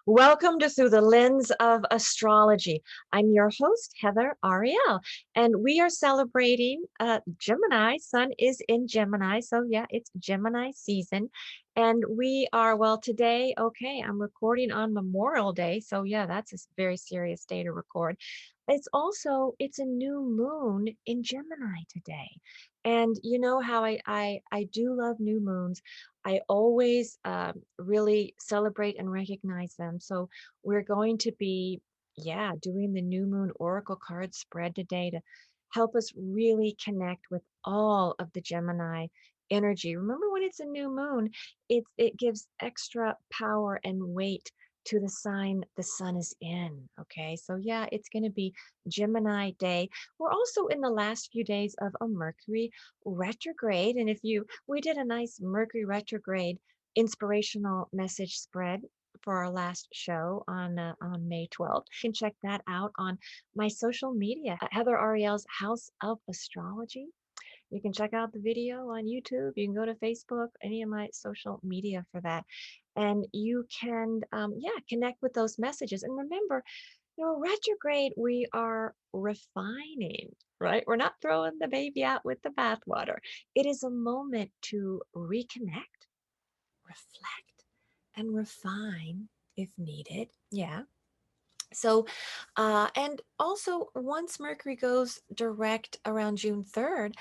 Welcome to Through the Lens of Astrology. I'm your host, Heather Ariel, and we are celebrating Gemini. Sun is in Gemini. So, yeah, it's Gemini season. And we are, well, today, okay, I'm recording on Memorial Day. So, yeah, that's a very serious day to record. It's a new moon in Gemini today. And you know how I do love new moons. I always really celebrate and recognize them. So we're going to be, yeah, doing the new moon oracle card spread today to help us really connect with all of the Gemini energy. Remember, when it's a new moon, it gives extra power and weight to the sign the sun is in. Okay, so yeah, it's going to be Gemini day. We're also in the last few days of a Mercury retrograde. And if you, we did a nice Mercury retrograde inspirational message spread for our last show on May 12th. You can check that out on my social media, Heather Ariel's House of Astrology. You can check out the video on YouTube. You can go to Facebook, any of my social media for that. And you can, yeah, connect with those messages. And remember, retrograde, we are refining, right? We're not throwing the baby out with the bathwater. It is a moment to reconnect, reflect, and refine if needed. Yeah. So, and also once Mercury goes direct around June 3rd,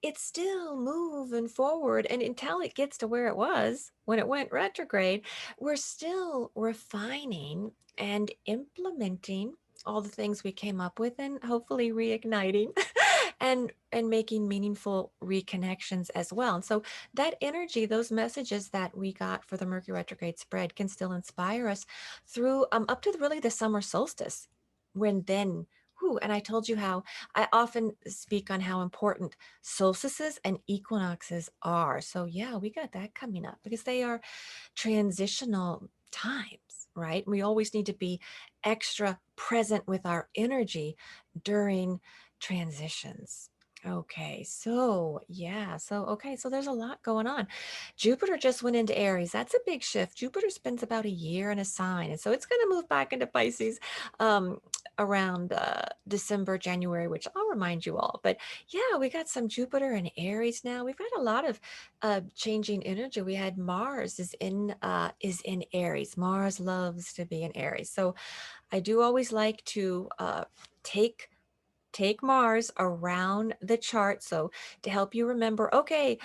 it's still moving forward. And until it gets to where it was when it went retrograde, we're still refining and implementing all the things we came up with and hopefully reigniting and making meaningful reconnections as well. And so that energy, those messages that we got for the Mercury retrograde spread can still inspire us through up to really the summer solstice, when then and I told you how I often speak on how important solstices and equinoxes are. So, yeah, we got that coming up because they are transitional times, right? We always need to be extra present with our energy during transitions. Okay, so yeah, so there's a lot going on. Jupiter just went into Aries. That's a big shift. Jupiter spends about a year in a sign, and so it's going to move back into Pisces around December, January, which I'll remind you all. But yeah, we got some Jupiter and Aries now. We've got a lot of changing energy. We had Mars is in Aries. Mars loves to be in Aries, so I do always like to take Mars around the chart. So to help you remember, okay,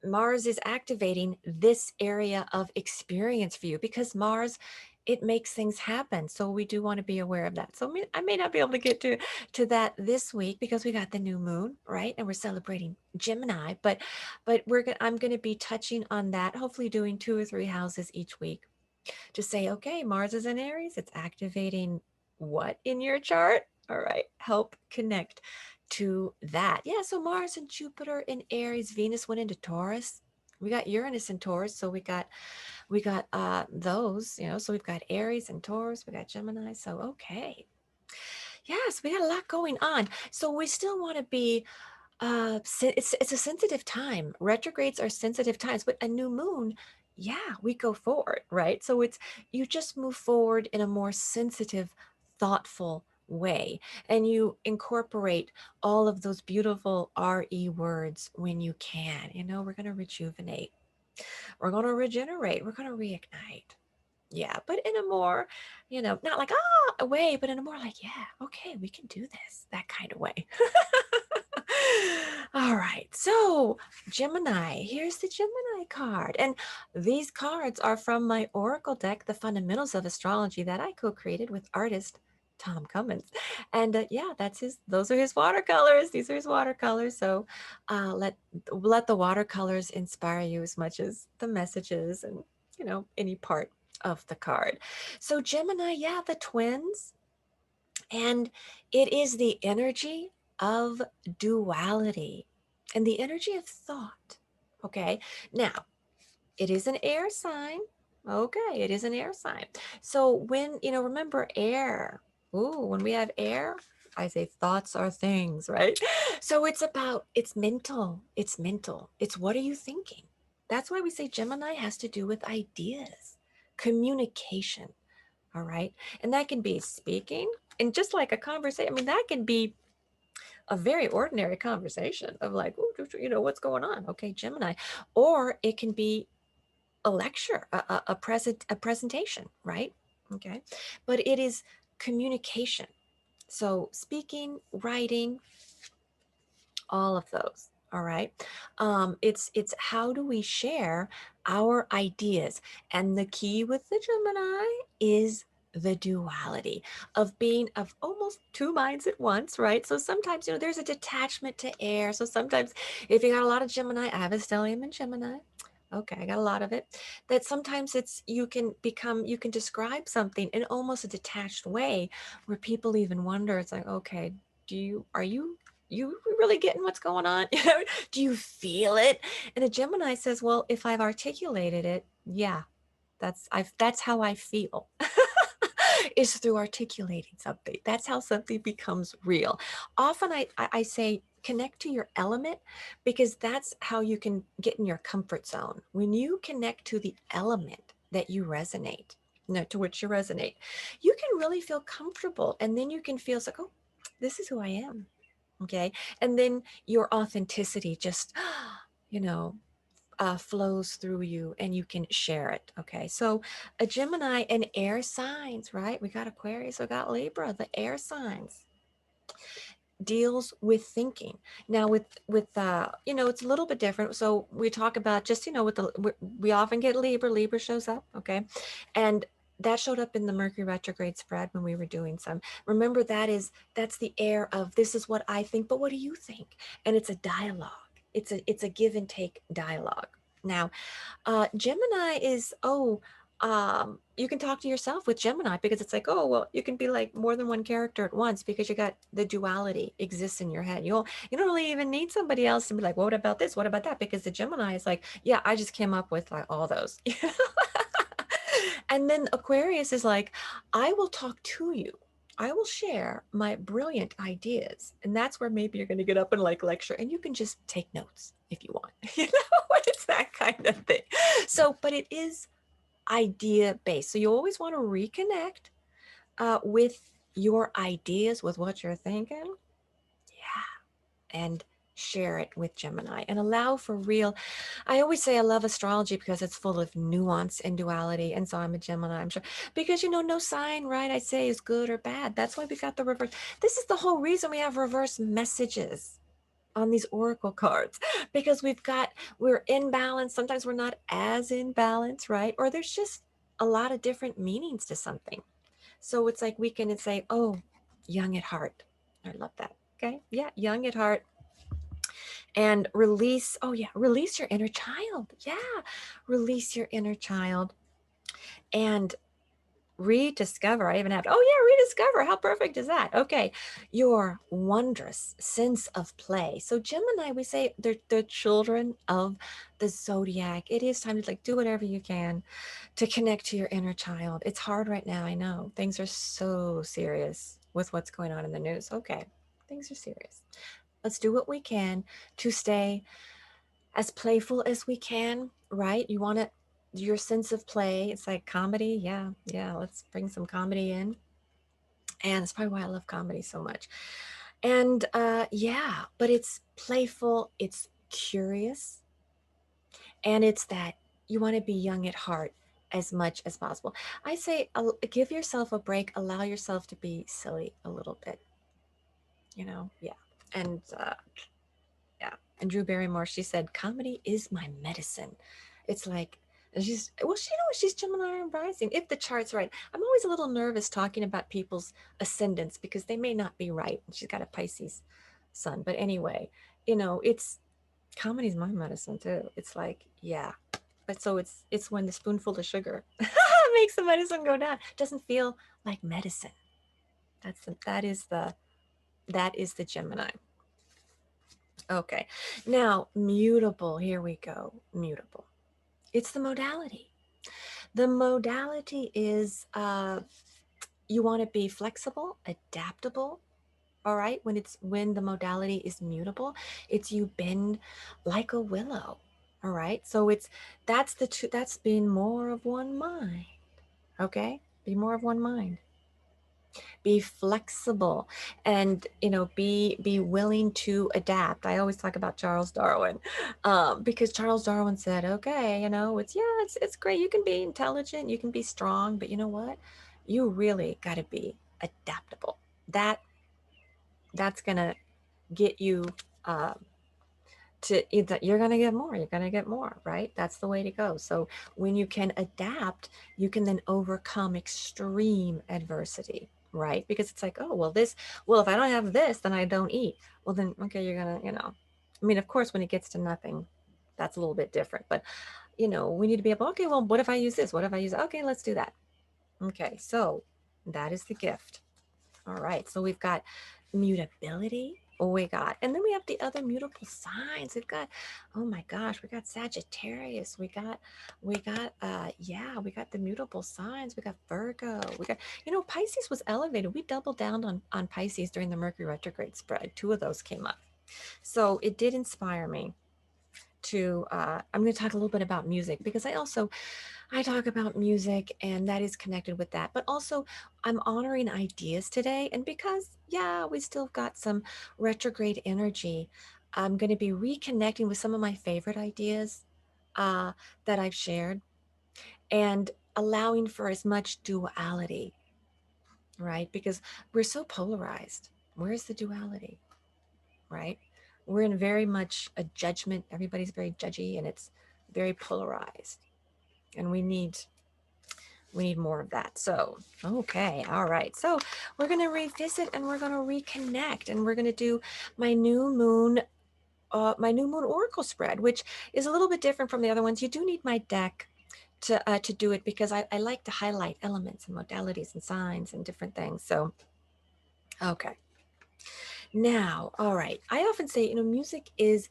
Mars is activating this area of experience for you because Mars, it makes things happen. So we do want to be aware of that. So I may not be able to get to that this week because we got the new moon, right? And we're celebrating Gemini, but I'm going to be touching on that, hopefully doing 2 or 3 houses each week to say, okay, Mars is in Aries. It's activating what in your chart? All right, help connect to that. Yeah, so Mars and Jupiter in Aries, Venus went into Taurus. We got Uranus in Taurus, so we got those, so we've got Aries and Taurus, we got Gemini. So okay. Yes, we got a lot going on. So we still want to be it's a sensitive time. Retrogrades are sensitive times, but a new moon, yeah, we go forward, right? So it's you just move forward in a more sensitive, thoughtful way, and you incorporate all of those beautiful RE words when you can. We're going to rejuvenate, we're going to regenerate, we're going to reignite. Yeah, but in a more, not like way, but in a more like, yeah, okay, we can do this, that kind of way. All right, so Gemini, here's the Gemini card. And these cards are from my Oracle deck, The Fundamentals of Astrology, that I co-created with artist Tom Cummins. And yeah, those are his watercolors. These are his watercolors. So let the watercolors inspire you as much as the messages and, any part of the card. So Gemini, yeah, the twins. And it is the energy of duality and the energy of thought. Okay. Now, it is an air sign. Okay. It is an air sign. So when, remember air. Ooh, when we have air, I say thoughts are things, right? So it's mental. It's what are you thinking? That's why we say Gemini has to do with ideas, communication. All right. And that can be speaking and just like a conversation. I mean, that can be a very ordinary conversation of like, what's going on? Okay, Gemini. Or it can be a lecture, a presentation, right? Okay. But it is communication. So speaking, writing, all of those. All right. It's how do we share our ideas? And the key with the Gemini is the duality of being of almost two minds at once, right? So sometimes, there's a detachment to air. So sometimes if you got a lot of Gemini, I have a stellium in Gemini. Okay, I got a lot of it. That sometimes you can describe something in almost a detached way where people even wonder, it's like, okay, are you really getting what's going on? Do you feel it? And a Gemini says, well, if I've articulated it, yeah, that's how I feel. Is through articulating something. That's how something becomes real. Often I say connect to your element because that's how you can get in your comfort zone. When you connect to the element that you resonate, to which you resonate, you can really feel comfortable. And then you can feel like, oh, this is who I am. Okay. And then your authenticity just, you know, flows through you and you can share it. Okay. So a Gemini and air signs, right? We got Aquarius, we got Libra, the air signs deals with thinking. Now it's a little bit different. So we talk about just, with we often get Libra shows up. Okay. And that showed up in the Mercury retrograde spread when we were doing some. Remember, that's the air of this is what I think, but what do you think? And it's a dialogue. It's a give and take dialogue. Now, Gemini is, you can talk to yourself with Gemini because it's like, oh, well, you can be like more than one character at once because you got the duality exists in your head. You don't really even need somebody else to be like, well, what about this? What about that? Because the Gemini is like, yeah, I just came up with like all those. And then Aquarius is like, I will talk to you. I will share my brilliant ideas. And that's where maybe you're going to get up and like lecture and you can just take notes if you want. It's that kind of thing. So, but it is idea based. So you always want to reconnect with your ideas, with what you're thinking. Yeah. And share it with Gemini and allow for real. I always say I love astrology because it's full of nuance and duality. And so I'm a Gemini, I'm sure. Because, no sign, right, I say is good or bad. That's why we got the reverse. This is the whole reason we have reverse messages on these oracle cards because we're in balance. Sometimes we're not as in balance, right? Or there's just a lot of different meanings to something. So it's like we can say, oh, young at heart. I love that. Okay. Yeah. Young at heart. And release. Oh, yeah. Release your inner child. Yeah. Release your inner child and rediscover. I even have, oh yeah, rediscover. How perfect is that? Okay. Your wondrous sense of play. So Gemini, we say they're children of the zodiac. It is time to like do whatever you can to connect to your inner child. It's hard right now. I know things are so serious with what's going on in the news. Okay. Things are serious. Let's do what we can to stay as playful as we can, right? You want to your sense of play. It's like comedy. Yeah, let's bring some comedy in. And that's probably why I love comedy so much. And yeah, but it's playful, it's curious, and it's that you want to be young at heart as much as possible. I say give yourself a break, allow yourself to be silly a little bit, yeah. And yeah. And Drew Barrymore, she said, comedy is my medicine. It's like, and she's Gemini and rising. If the chart's right, I'm always a little nervous talking about people's ascendants because they may not be right. She's got a Pisces sun. But anyway, it's comedy's my medicine too. It's like, yeah. But so it's when the spoonful of sugar makes the medicine go down. It doesn't feel like medicine. That is the Gemini. Okay. Now, mutable. Here we go. Mutable. It's the modality. The modality is you want to be flexible, adaptable. All right. When the modality is mutable, it's you bend like a willow. All right. So that's being more of one mind. Okay? Be more of one mind. Be flexible, and be willing to adapt. I always talk about Charles Darwin, because Charles Darwin said, okay, it's great, you can be intelligent, you can be strong, but you know what, you really got to be adaptable. That's gonna get you, uh, to either, you're going to get more, you're going to get more, right? That's the way to go. So when you can adapt, you can then overcome extreme adversity, right? Because it's like, oh, well, if I don't have this, then I don't eat. Well, then, okay, you're going to, I mean, of course, when it gets to nothing, that's a little bit different, but we need to be able, okay, well, what if I use this? What if I use, okay, let's do that. Okay. So that is the gift. All right, so we've got mutability. Oh, we got, and then we have the other mutable signs. We've got, oh my gosh, we got Sagittarius. We got the mutable signs. We got Virgo. We got, Pisces was elevated. We doubled down on Pisces during the Mercury retrograde spread. Two of those came up. So it did inspire me to, I'm going to talk a little bit about music, because I talk about music, and that is connected with that. But also, I'm honoring ideas today. And because, yeah, we still got some retrograde energy, I'm going to be reconnecting with some of my favorite ideas, uh, that I've shared, and allowing for as much duality, right? Because we're so polarized. Where's the duality, right? We're in very much a judgment. Everybody's very judgy, and it's very polarized. And we need more of that. So, okay, all right. So we're going to revisit, and we're going to reconnect, and we're going to do my new moon, oracle spread, which is a little bit different from the other ones. You do need my deck to do it, because I like to highlight elements and modalities and signs and different things. So, okay. Now, all right. I often say, music is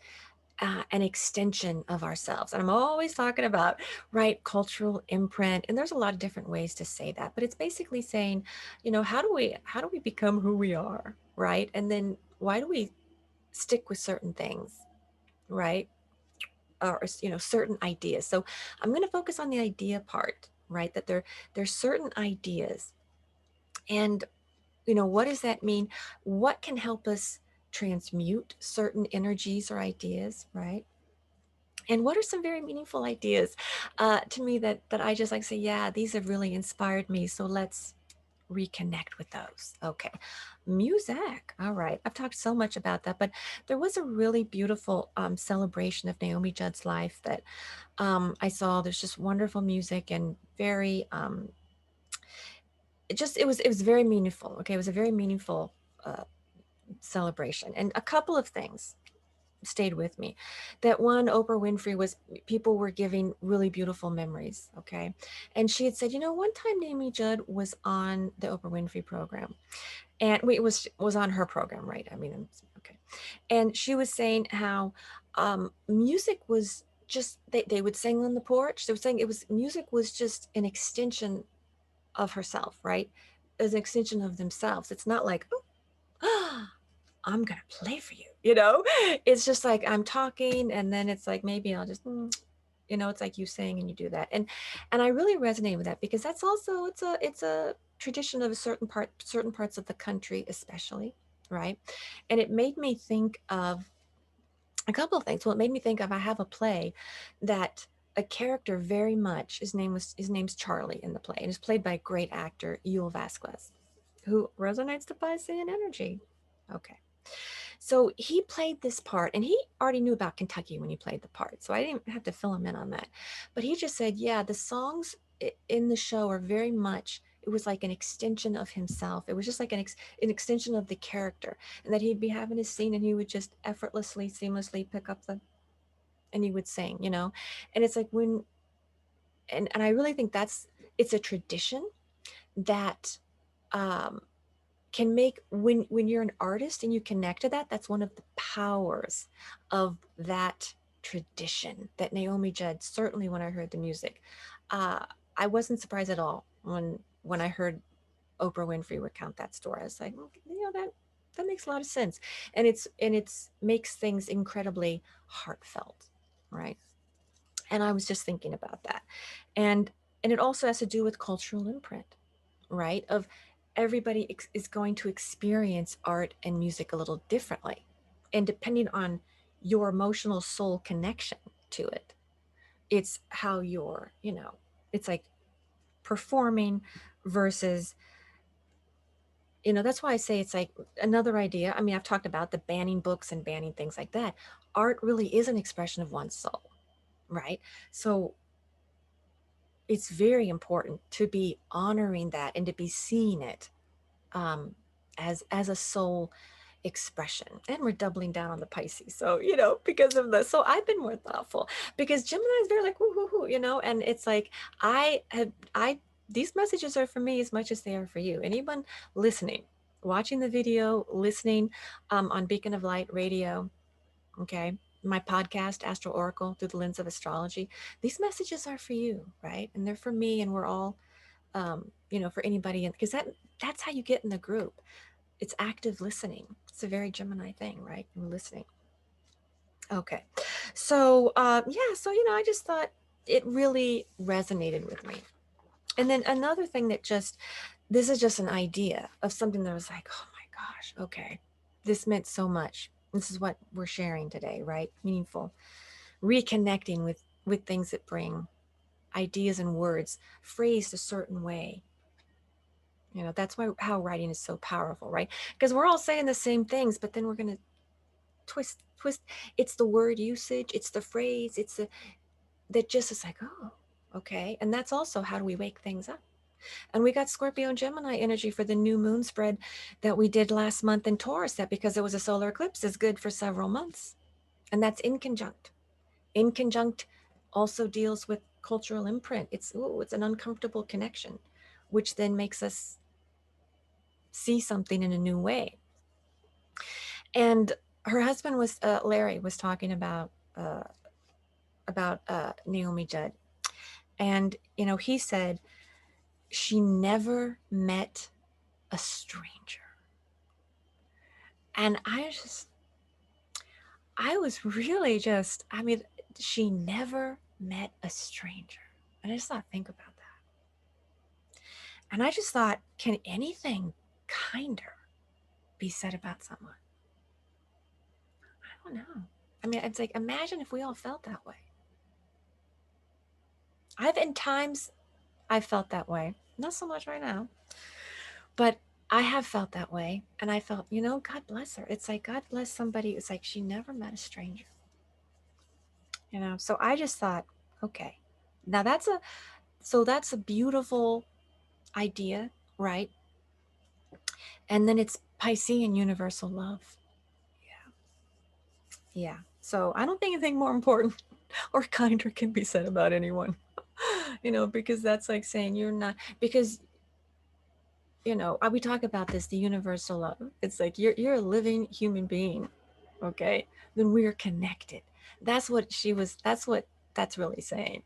an extension of ourselves. And I'm always talking about, right, cultural imprint. And there's a lot of different ways to say that, but it's basically saying, how do we become who we are, right? And then why do we stick with certain things, right? Or certain ideas. So I'm going to focus on the idea part, right? That there's certain ideas, and what does that mean? What can help us transmute certain energies or ideas, right? And what are some very meaningful ideas, to me, that I just like say, yeah, these have really inspired me. So let's reconnect with those. Okay. Music. All right. I've talked so much about that, but there was a really beautiful, celebration of Naomi Judd's life that, I saw. There's just wonderful music, and very, it was very meaningful. Okay. It was a very meaningful, celebration, and a couple of things stayed with me. That one, Oprah Winfrey, was, people were giving really beautiful memories. Okay. And she had said, one time Naomi Judd was on the Oprah Winfrey program, and wait, was on her program, right? I mean, okay. And she was saying how, music was just, they would sing on the porch. They were saying, music was just an extension of herself, right? As an extension of themselves. It's not like, oh, I'm gonna play for you, it's just like I'm talking, and then it's like, maybe I'll just, it's like you saying, and you do that. And I really resonate with that, because that's also, it's a tradition of certain parts of the country, especially, right? And it made me think of a couple of things. Well, it made me think of, I have a play that a character very much, his name's Charlie in the play, and is played by a great actor, Yul Vasquez, who resonates to Piscean energy. Okay. So he played this part, and he already knew about Kentucky when he played the part. So I didn't have to fill him in on that. But he just said, yeah, the songs in the show are very much, it was like an extension of himself. It was just like an extension of the character. And that he'd be having his scene, and he would just effortlessly, seamlessly pick up and he would sing. And it's like and I really think it's a tradition that, um, can make, when you're an artist and you connect to that, that's one of the powers of that tradition, that Naomi Judd, certainly when I heard the music, uh, I wasn't surprised at all when I heard Oprah Winfrey recount that story. I was like, that makes a lot of sense. And it's makes things incredibly heartfelt, right? And I was just thinking about that. And And it also has to do with cultural imprint, right? Of everybody is going to experience art and music a little differently. And depending on your emotional soul connection to it, it's how you're, it's like performing versus, that's why I say it's like another idea. I mean, I've talked about the banning books and banning things like that. Art really is an expression of one's soul, right? So it's very important to be honoring that and to be seeing it um, as a soul expression. And we're doubling down on the Pisces, so because of this. So I've been more thoughtful because Gemini is very like whoo, whoo, whoo, and it's like I these messages are for me as much as they are for you. Anyone listening, watching the video, listening on Beacon of Light Radio, okay, my podcast Astro Oracle through the lens of astrology, these messages are for you, right? And they're for me, and we're all for anybody, because that's how you get in the group. It's active listening. It's a very Gemini thing, right? We're listening. Okay. So, yeah, so, I just thought it really resonated with me. And then another thing this is just an idea of something that was like, oh my gosh, okay, this meant so much. This is what we're sharing today, right? Meaningful, reconnecting with things that bring ideas and words phrased a certain way. That's why how writing is so powerful, right? Because we're all saying the same things, but then we're going to twist. It's the word usage, it's the phrase, it's that just is like, oh, okay. And that's also how do we wake things up. And we got Scorpio and Gemini energy for the new moon spread that we did last month in Taurus, that because it was a solar eclipse is good for several months. And that's in conjunct. In conjunct also deals with cultural imprint. It's an uncomfortable connection, which then makes us see something in a new way. And her husband was Larry was talking about Naomi Judd, and he said she never met a stranger. And I was really just, I mean, she never met a stranger. And I just thought, think about that. And I just thought, can anything kinder be said about someone? I don't know. I mean, it's like, imagine if we all felt that way. In times, I felt that way. Not so much right now, but I have felt that way. And I felt, God bless her. It's like, God bless somebody. It's like she never met a stranger. So I just thought, okay, now that's a beautiful idea, right? And then it's Piscean universal love. Yeah. So I don't think anything more important or kinder can be said about anyone, because that's like saying you're not, because, we talk about this, the universal love. It's like you're a living human being. Okay. Then we are connected. That's what that's really saying,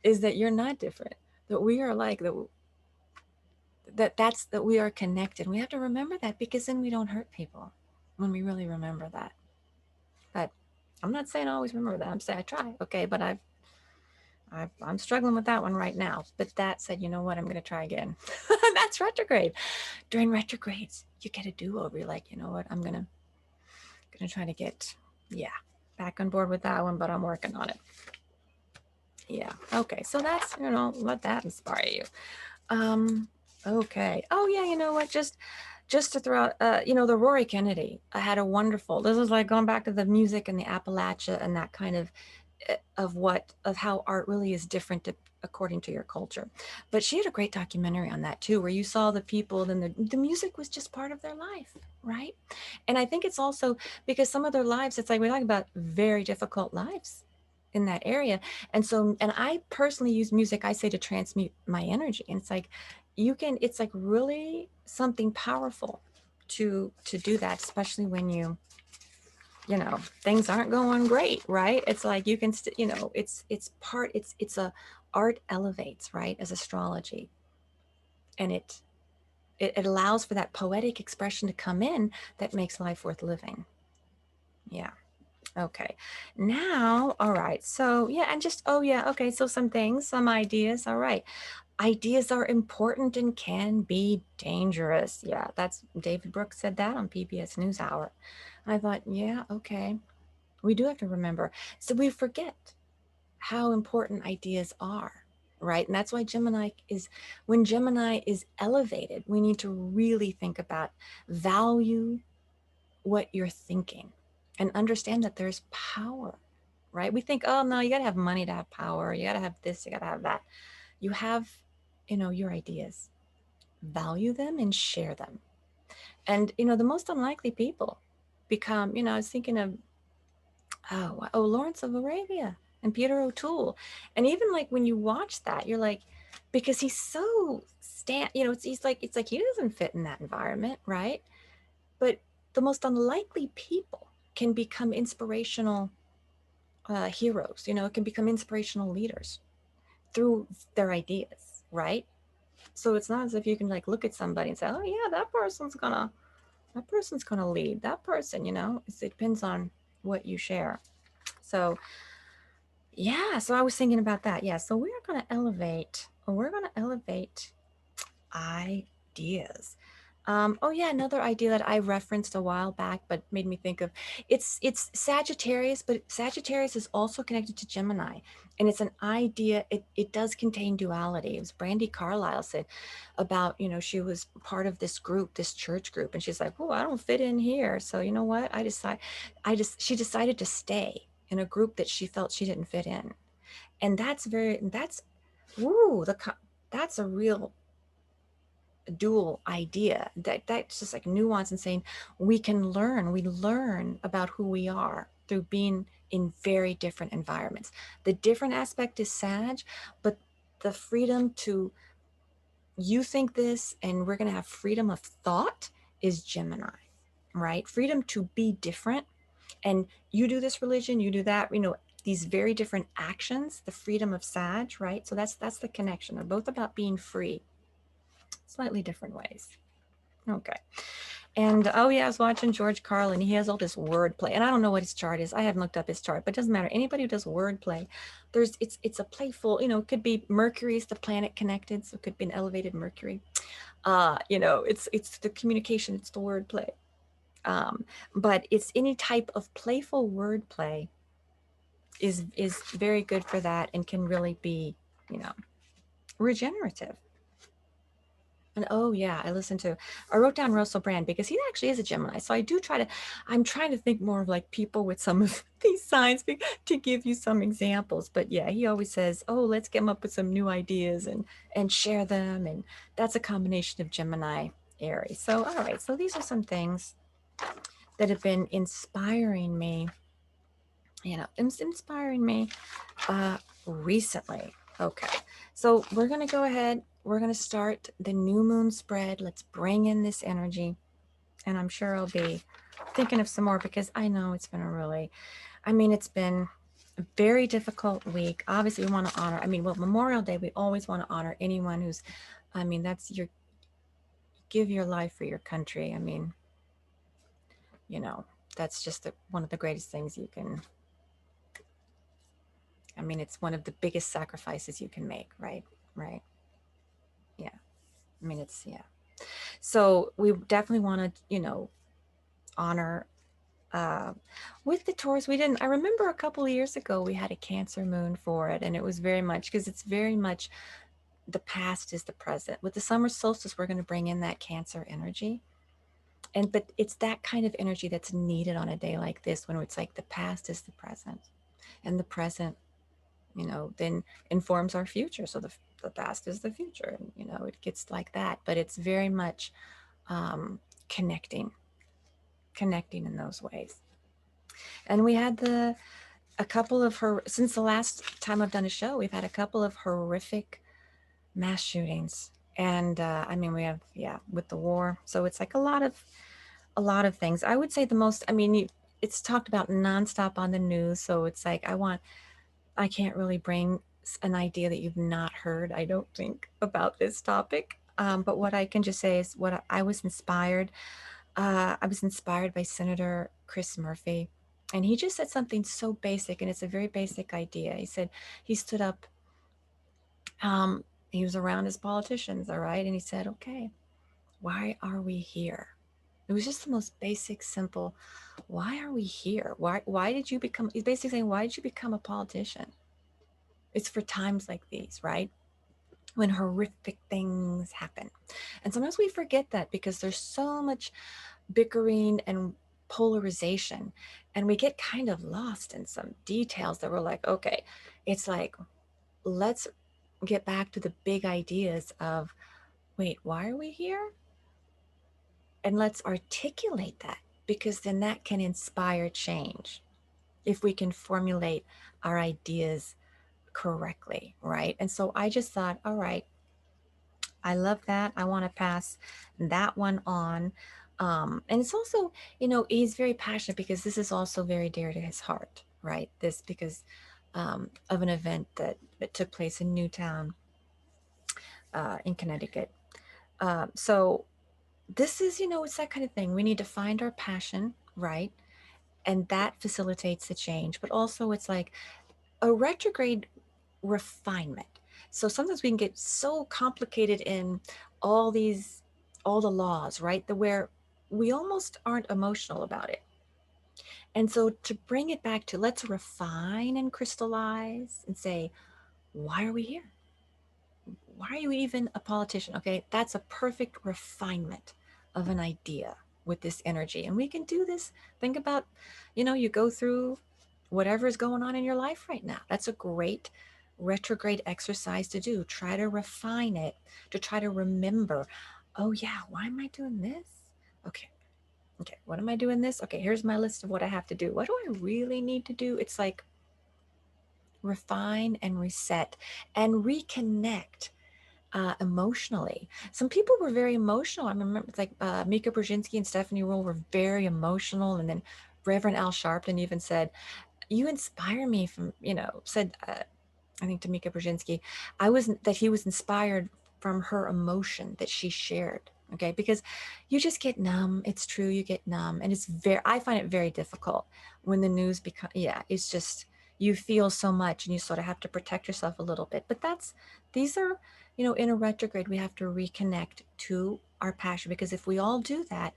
is that you're not different, that we are like that we are connected. We have to remember that, because then we don't hurt people when we really remember that. But I'm not saying I always remember that. I'm saying I try. Okay. But I'm struggling with that one right now. But that said, you know what? I'm going to try again. That's retrograde. During retrogrades, you get a do-over. You're like, you know what? I'm going to try to get, back on board with that one, but I'm working on it. Yeah. Okay. So that's, let that inspire you. Okay. Oh yeah. You know what? Just to throw out, the Rory Kennedy. I had a wonderful, this is like going back to the music and the Appalachia and that kind of how art really is different according to your culture. But she had a great documentary on that too, where you saw the people, then the music was just part of their life, right? And I think it's also because some of their lives, it's like we're talking about very difficult lives in that area. And I personally use music, I say, to transmute my energy. And it's like it's like really something powerful to do that, especially when things aren't going great, right? It's like you can it's a art elevates, right, as astrology. And it allows for that poetic expression to come in that makes life worth living. Yeah. Okay. Now, all right. So, yeah, and just, oh, yeah. Okay. So, some things, some ideas. All right. Ideas are important and can be dangerous. Yeah, that's David Brooks said that on PBS NewsHour. I thought, yeah, okay. We do have to remember. So, we forget how important ideas are, right? And that's why when Gemini is elevated, we need to really think about value what you're thinking and understand that there's power, right? We think, oh no, you got to have money to have power. You got to have this, you got to have that. You have, your ideas, value them and share them. And, the most unlikely people become, I was thinking of, Lawrence of Arabia and Peter O'Toole. And even like when you watch that, you're like, because he's so it's like he doesn't fit in that environment, right? But the most unlikely people can become inspirational heroes. It can become inspirational leaders through their ideas, right? So it's not as if you can like look at somebody and say, "Oh yeah, that person's gonna lead. That person." It depends on what you share. So yeah, so I was thinking about that. Yeah, so we're gonna elevate ideas. Oh yeah, another idea that I referenced a while back, but made me think of it's Sagittarius, but Sagittarius is also connected to Gemini, and it's an idea. It does contain duality. It was Brandy Carlisle said about she was part of this group, this church group, and she's like, oh, I don't fit in here. So you know what? She decided to stay in a group that she felt she didn't fit in, and that's ooh that's a real dual idea that's just like nuance and saying we learn about who we are through being in very different environments. The different aspect is Sag, but the freedom to you think this and we're going to have freedom of thought is Gemini, right? Freedom to be different, and you do this religion, you do that, these very different actions, the freedom of Sag, right? So that's the connection. They're both about being free, slightly different ways. Okay. And oh yeah, I was watching George Carlin. He has all this wordplay, and I don't know what his chart is. I haven't looked up his chart, but it doesn't matter. Anybody who does wordplay, it's a playful. It could be Mercury is the planet connected, so it could be an elevated Mercury. It's the communication, it's the wordplay. Um, but it's any type of playful wordplay is very good for that and can really be, you know, regenerative. And oh yeah, I wrote down Russell Brand because he actually is a Gemini. So I'm trying to think more of like people with some of these signs to give you some examples. But yeah, he always says, oh, let's come up with some new ideas and share them. And that's a combination of Gemini, Aries. So, all right. So these are some things that have been inspiring me, inspiring me uh, recently. Okay, so we're going to go ahead. We're going to start the new moon spread. Let's bring in this energy. And I'm sure I'll be thinking of some more because I know it's been a very difficult week. Obviously, we want to honor, Memorial Day, we always want to honor anyone that's give your life for your country. You know, that's just one of the greatest things you can, it's one of the biggest sacrifices you can make, right? Right. Yeah. Yeah. So we definitely want to, honor uh, with the Taurus. We didn't. I remember a couple of years ago we had a Cancer moon for it, and it was very much because it's very much the past is the present. With the summer solstice, we're going to bring in that Cancer energy, but it's that kind of energy that's needed on a day like this when it's like the past is the present, and the present, then informs our future. So the past is the future, and it gets like that. But it's very much um, connecting connecting in those ways. And we had a couple of her since the last time I've done a show, we've had a couple of horrific mass shootings. And we have, yeah, with the war. So it's like a lot of things. I would say the most, it's talked about nonstop on the news. So it's like I can't really bring an idea that you've not heard, I don't think, about this topic. But what I can just say is I was inspired. I was inspired by Senator Chris Murphy. And he just said something so basic, and it's a very basic idea. He said, he stood up, he was around his politicians, all right, and he said, okay, why are we here? It was just the most basic, simple, why are we here? Why did you become, he's basically saying, why did you become a politician? It's for times like these, right? When horrific things happen. And sometimes we forget that because there's so much bickering and polarization, and we get kind of lost in some details that we're like, okay, it's like, let's get back to the big ideas of, wait, why are we here? And let's articulate that, because then that can inspire change if we can formulate our ideas correctly, right? And so I just thought, all right, I love that. I want to pass that one on. And it's also, he's very passionate because this is also very dear to his heart, right? This because of an event that took place in Newtown, in Connecticut. So this is, it's that kind of thing. We need to find our passion, right? And that facilitates the change. But also, it's like a retrograde refinement. So sometimes we can get so complicated in all these, all the laws, right? The where we almost aren't emotional about it. And so to bring it back to, let's refine and crystallize and say, why are we here? Why are you even a politician? Okay, that's a perfect refinement of an idea with this energy. And we can do this. Think about, you go through whatever is going on in your life right now. That's a great retrograde exercise to do. Try to refine it, to try to remember, oh, yeah, why am I doing this? Okay. Okay. What am I doing this? Okay. Here's my list of what I have to do. What do I really need to do? It's like refine and reset and reconnect emotionally. Some people were very emotional. I remember it's like Mika Brzezinski and Stephanie Rule were very emotional. And then Reverend Al Sharpton even said, you inspire me from, said, I think to Mika Brzezinski, that he was inspired from her emotion that she shared. Okay. Because you just get numb. It's true. You get numb. And I find it very difficult when the news yeah, it's just, you feel so much and you sort of have to protect yourself a little bit. But these are, in a retrograde, we have to reconnect to our passion, because if we all do that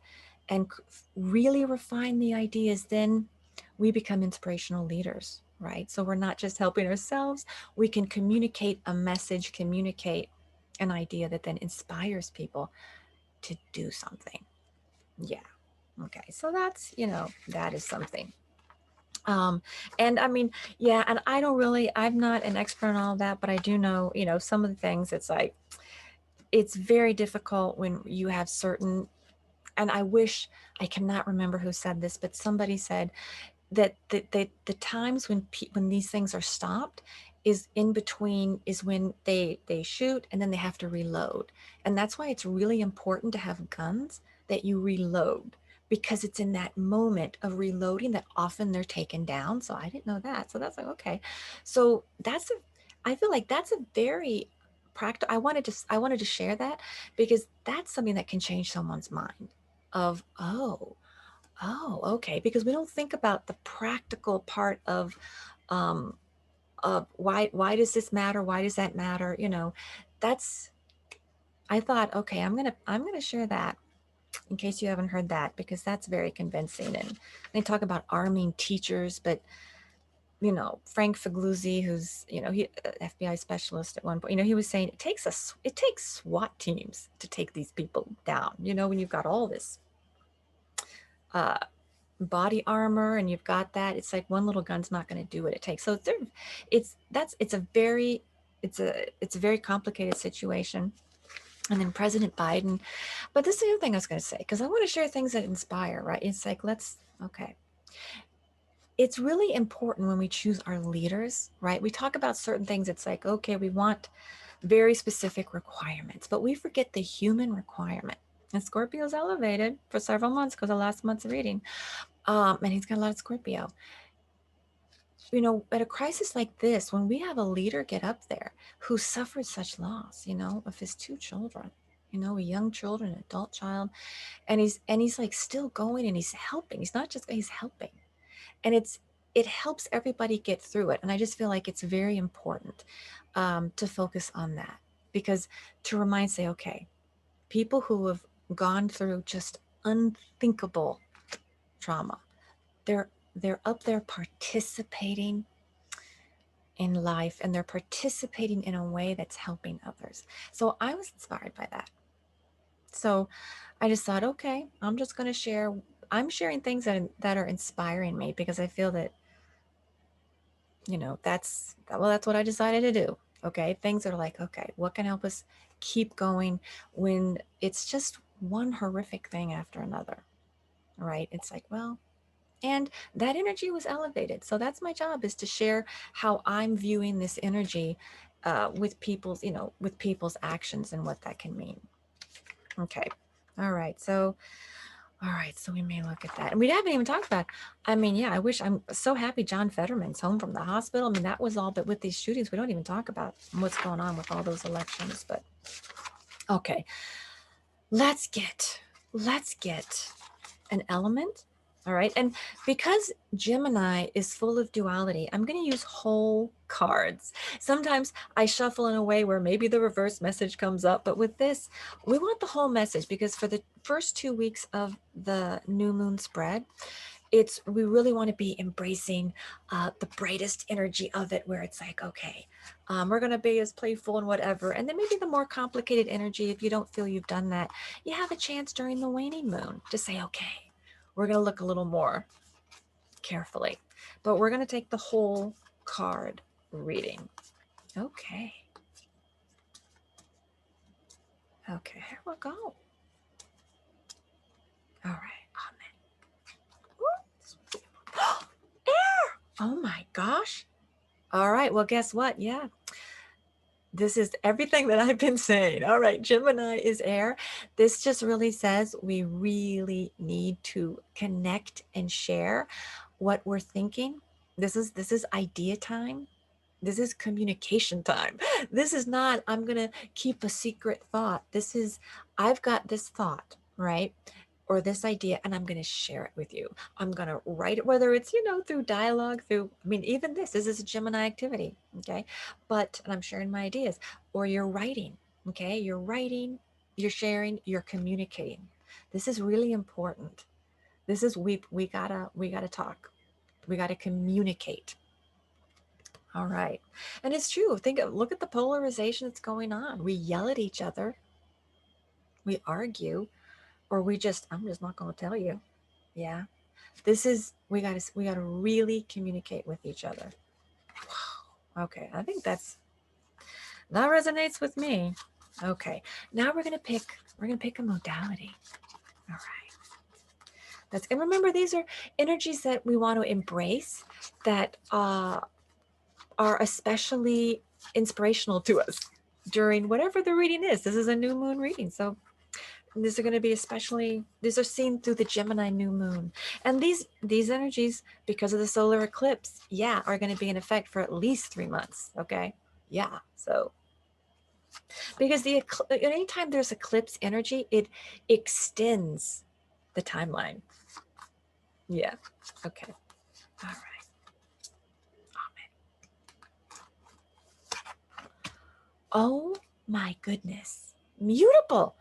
and really refine the ideas, then we become inspirational leaders, right? So we're not just helping ourselves, we can communicate a message, communicate an idea that then inspires people to do something. Yeah. Okay. So that's, that is something. Um, and I mean, yeah, and I'm not an expert on all that, but I do know, some of the things. It's like, it's very difficult when you have certain, and I cannot remember who said this, but somebody said that the times when these things are stopped is in between, is when they shoot and then they have to reload. And that's why it's really important to have guns that you reload, because it's in that moment of reloading that often they're taken down. So I didn't know that. So that's like, okay. So I feel like that's a very practical. I wanted to share that, because that's something that can change someone's mind of, oh, okay. Because we don't think about the practical part um, of why does this matter? Why does that matter? That's, I thought, okay, I'm gonna share that in case you haven't heard that, because that's very convincing. And they talk about arming teachers, but Frank Figluzzi, who's he FBI specialist at one point, he was saying it takes SWAT teams to take these people down. When you've got all this uh, body armor and you've got that, it's like one little gun's not going to do what it takes. So it's a very complicated situation. And then President Biden, but this is the other thing I was going to say, because I want to share things that inspire, right? It's like, okay, it's really important when we choose our leaders, right? We talk about certain things. It's like, okay, we want very specific requirements, but we forget the human requirement. And Scorpio's elevated for several months because of last month's reading. And he's got a lot of Scorpio. At a crisis like this, when we have a leader get up there who suffered such loss, of his two children, a young children, an adult child, and he's like still going and he's helping. He's not just, he's helping. and it helps everybody get through it. And I just feel like it's very important to focus on that, because to remind, say, okay, people who have gone through just unthinkable trauma, they're up there participating in life, and they're participating in a way that's helping others. So I was inspired by that. So I just thought, okay, I'm just going to share. I'm sharing things that are inspiring me, because I feel that, that's what I decided to do. Okay, things are like, okay, what can help us keep going when it's just one horrific thing after another, right? It's like, well, and that energy was elevated. So that's my job, is to share how I'm viewing this energy with people's actions and what that can mean. Okay. All right. So we may look at that. And we haven't even talked about, I mean, yeah, I'm so happy John Fetterman's home from the hospital. I mean, that was all, but with these shootings, we don't even talk about what's going on with all those elections. But okay, let's get, let's get an element. All right. And because Gemini is full of duality, I'm going to use whole cards. Sometimes I shuffle in a way where maybe the reverse message comes up, but with this, we want the whole message, because for the first 2 weeks of the new moon spread, we really want to be embracing the brightest energy of it, where it's like, okay, we're going to be as playful and whatever. And then maybe the more complicated energy, if you don't feel you've done that, you have a chance during the waning moon to say, okay, we're going to look a little more carefully, but we're going to take the whole card reading. Okay. Okay, here we go. All right. Air. Oh my gosh. All right. Well, guess what? Yeah. This is everything that I've been saying. All right. Gemini is air. This just really says we really need to connect and share what we're thinking. This is idea time. This is communication time. This is not, I'm going to keep a secret thought. This is, I've got this thought, right? Or this idea, and I'm going to share it with you. I'm going to write it, whether it's, through dialogue, I mean, even this is a Gemini activity. Okay. But, and I'm sharing my ideas, or you're writing. Okay. You're writing, you're sharing, you're communicating. This is really important. This is, we gotta talk. We got to communicate. All right. And it's true. Look at the polarization that's going on. We yell at each other, we argue, or I'm just not going to tell you. Yeah. We got to really communicate with each other. Okay. I think that resonates with me. Okay. Now we're going to pick a modality. All right. And remember, these are energies that we want to embrace, that are especially inspirational to us during whatever the reading is. This is a new moon reading. So these are going to be these are seen through the Gemini new moon. And these energies, because of the solar eclipse, yeah, are going to be in effect for at least 3 months. Okay. Yeah. So because anytime there's eclipse energy, it extends the timeline. Yeah. Okay. All right. Oh my goodness. Mutable.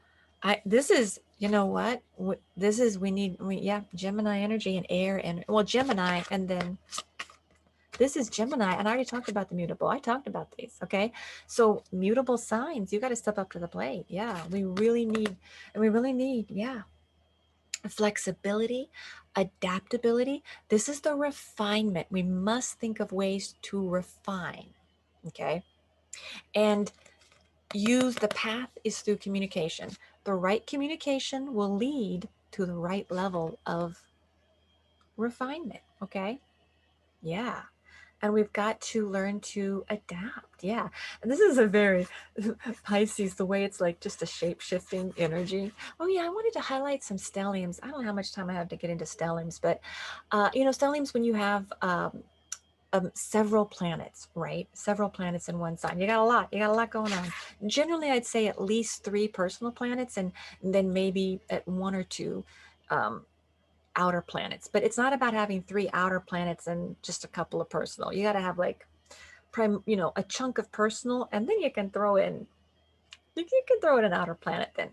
This is, you know what? This is, yeah, Gemini energy and air, and well, Gemini, and then this is Gemini, and I already talked about the mutable. I talked about these. Okay. So mutable signs, you got to step up to the plate. Yeah. Yeah, flexibility, adaptability. This is the refinement. We must think of ways to refine. Okay. And the path is through communication. The right communication will lead to the right level of refinement. Okay. Yeah. And we've got to learn to adapt. Yeah. And this is a very Pisces, the way it's like just a shape shifting energy. Oh, yeah. I wanted to highlight some stelliums. I don't know how much time I have to get into stelliums, but, stelliums, when you have, several planets, right? Several planets in one sign. You got a lot going on. Generally, I'd say at least 3 personal planets, and then maybe at 1 or 2 outer planets, but it's not about having 3 outer planets and just a couple of personal. You got to have like a chunk of personal, and then you can throw in an outer planet then.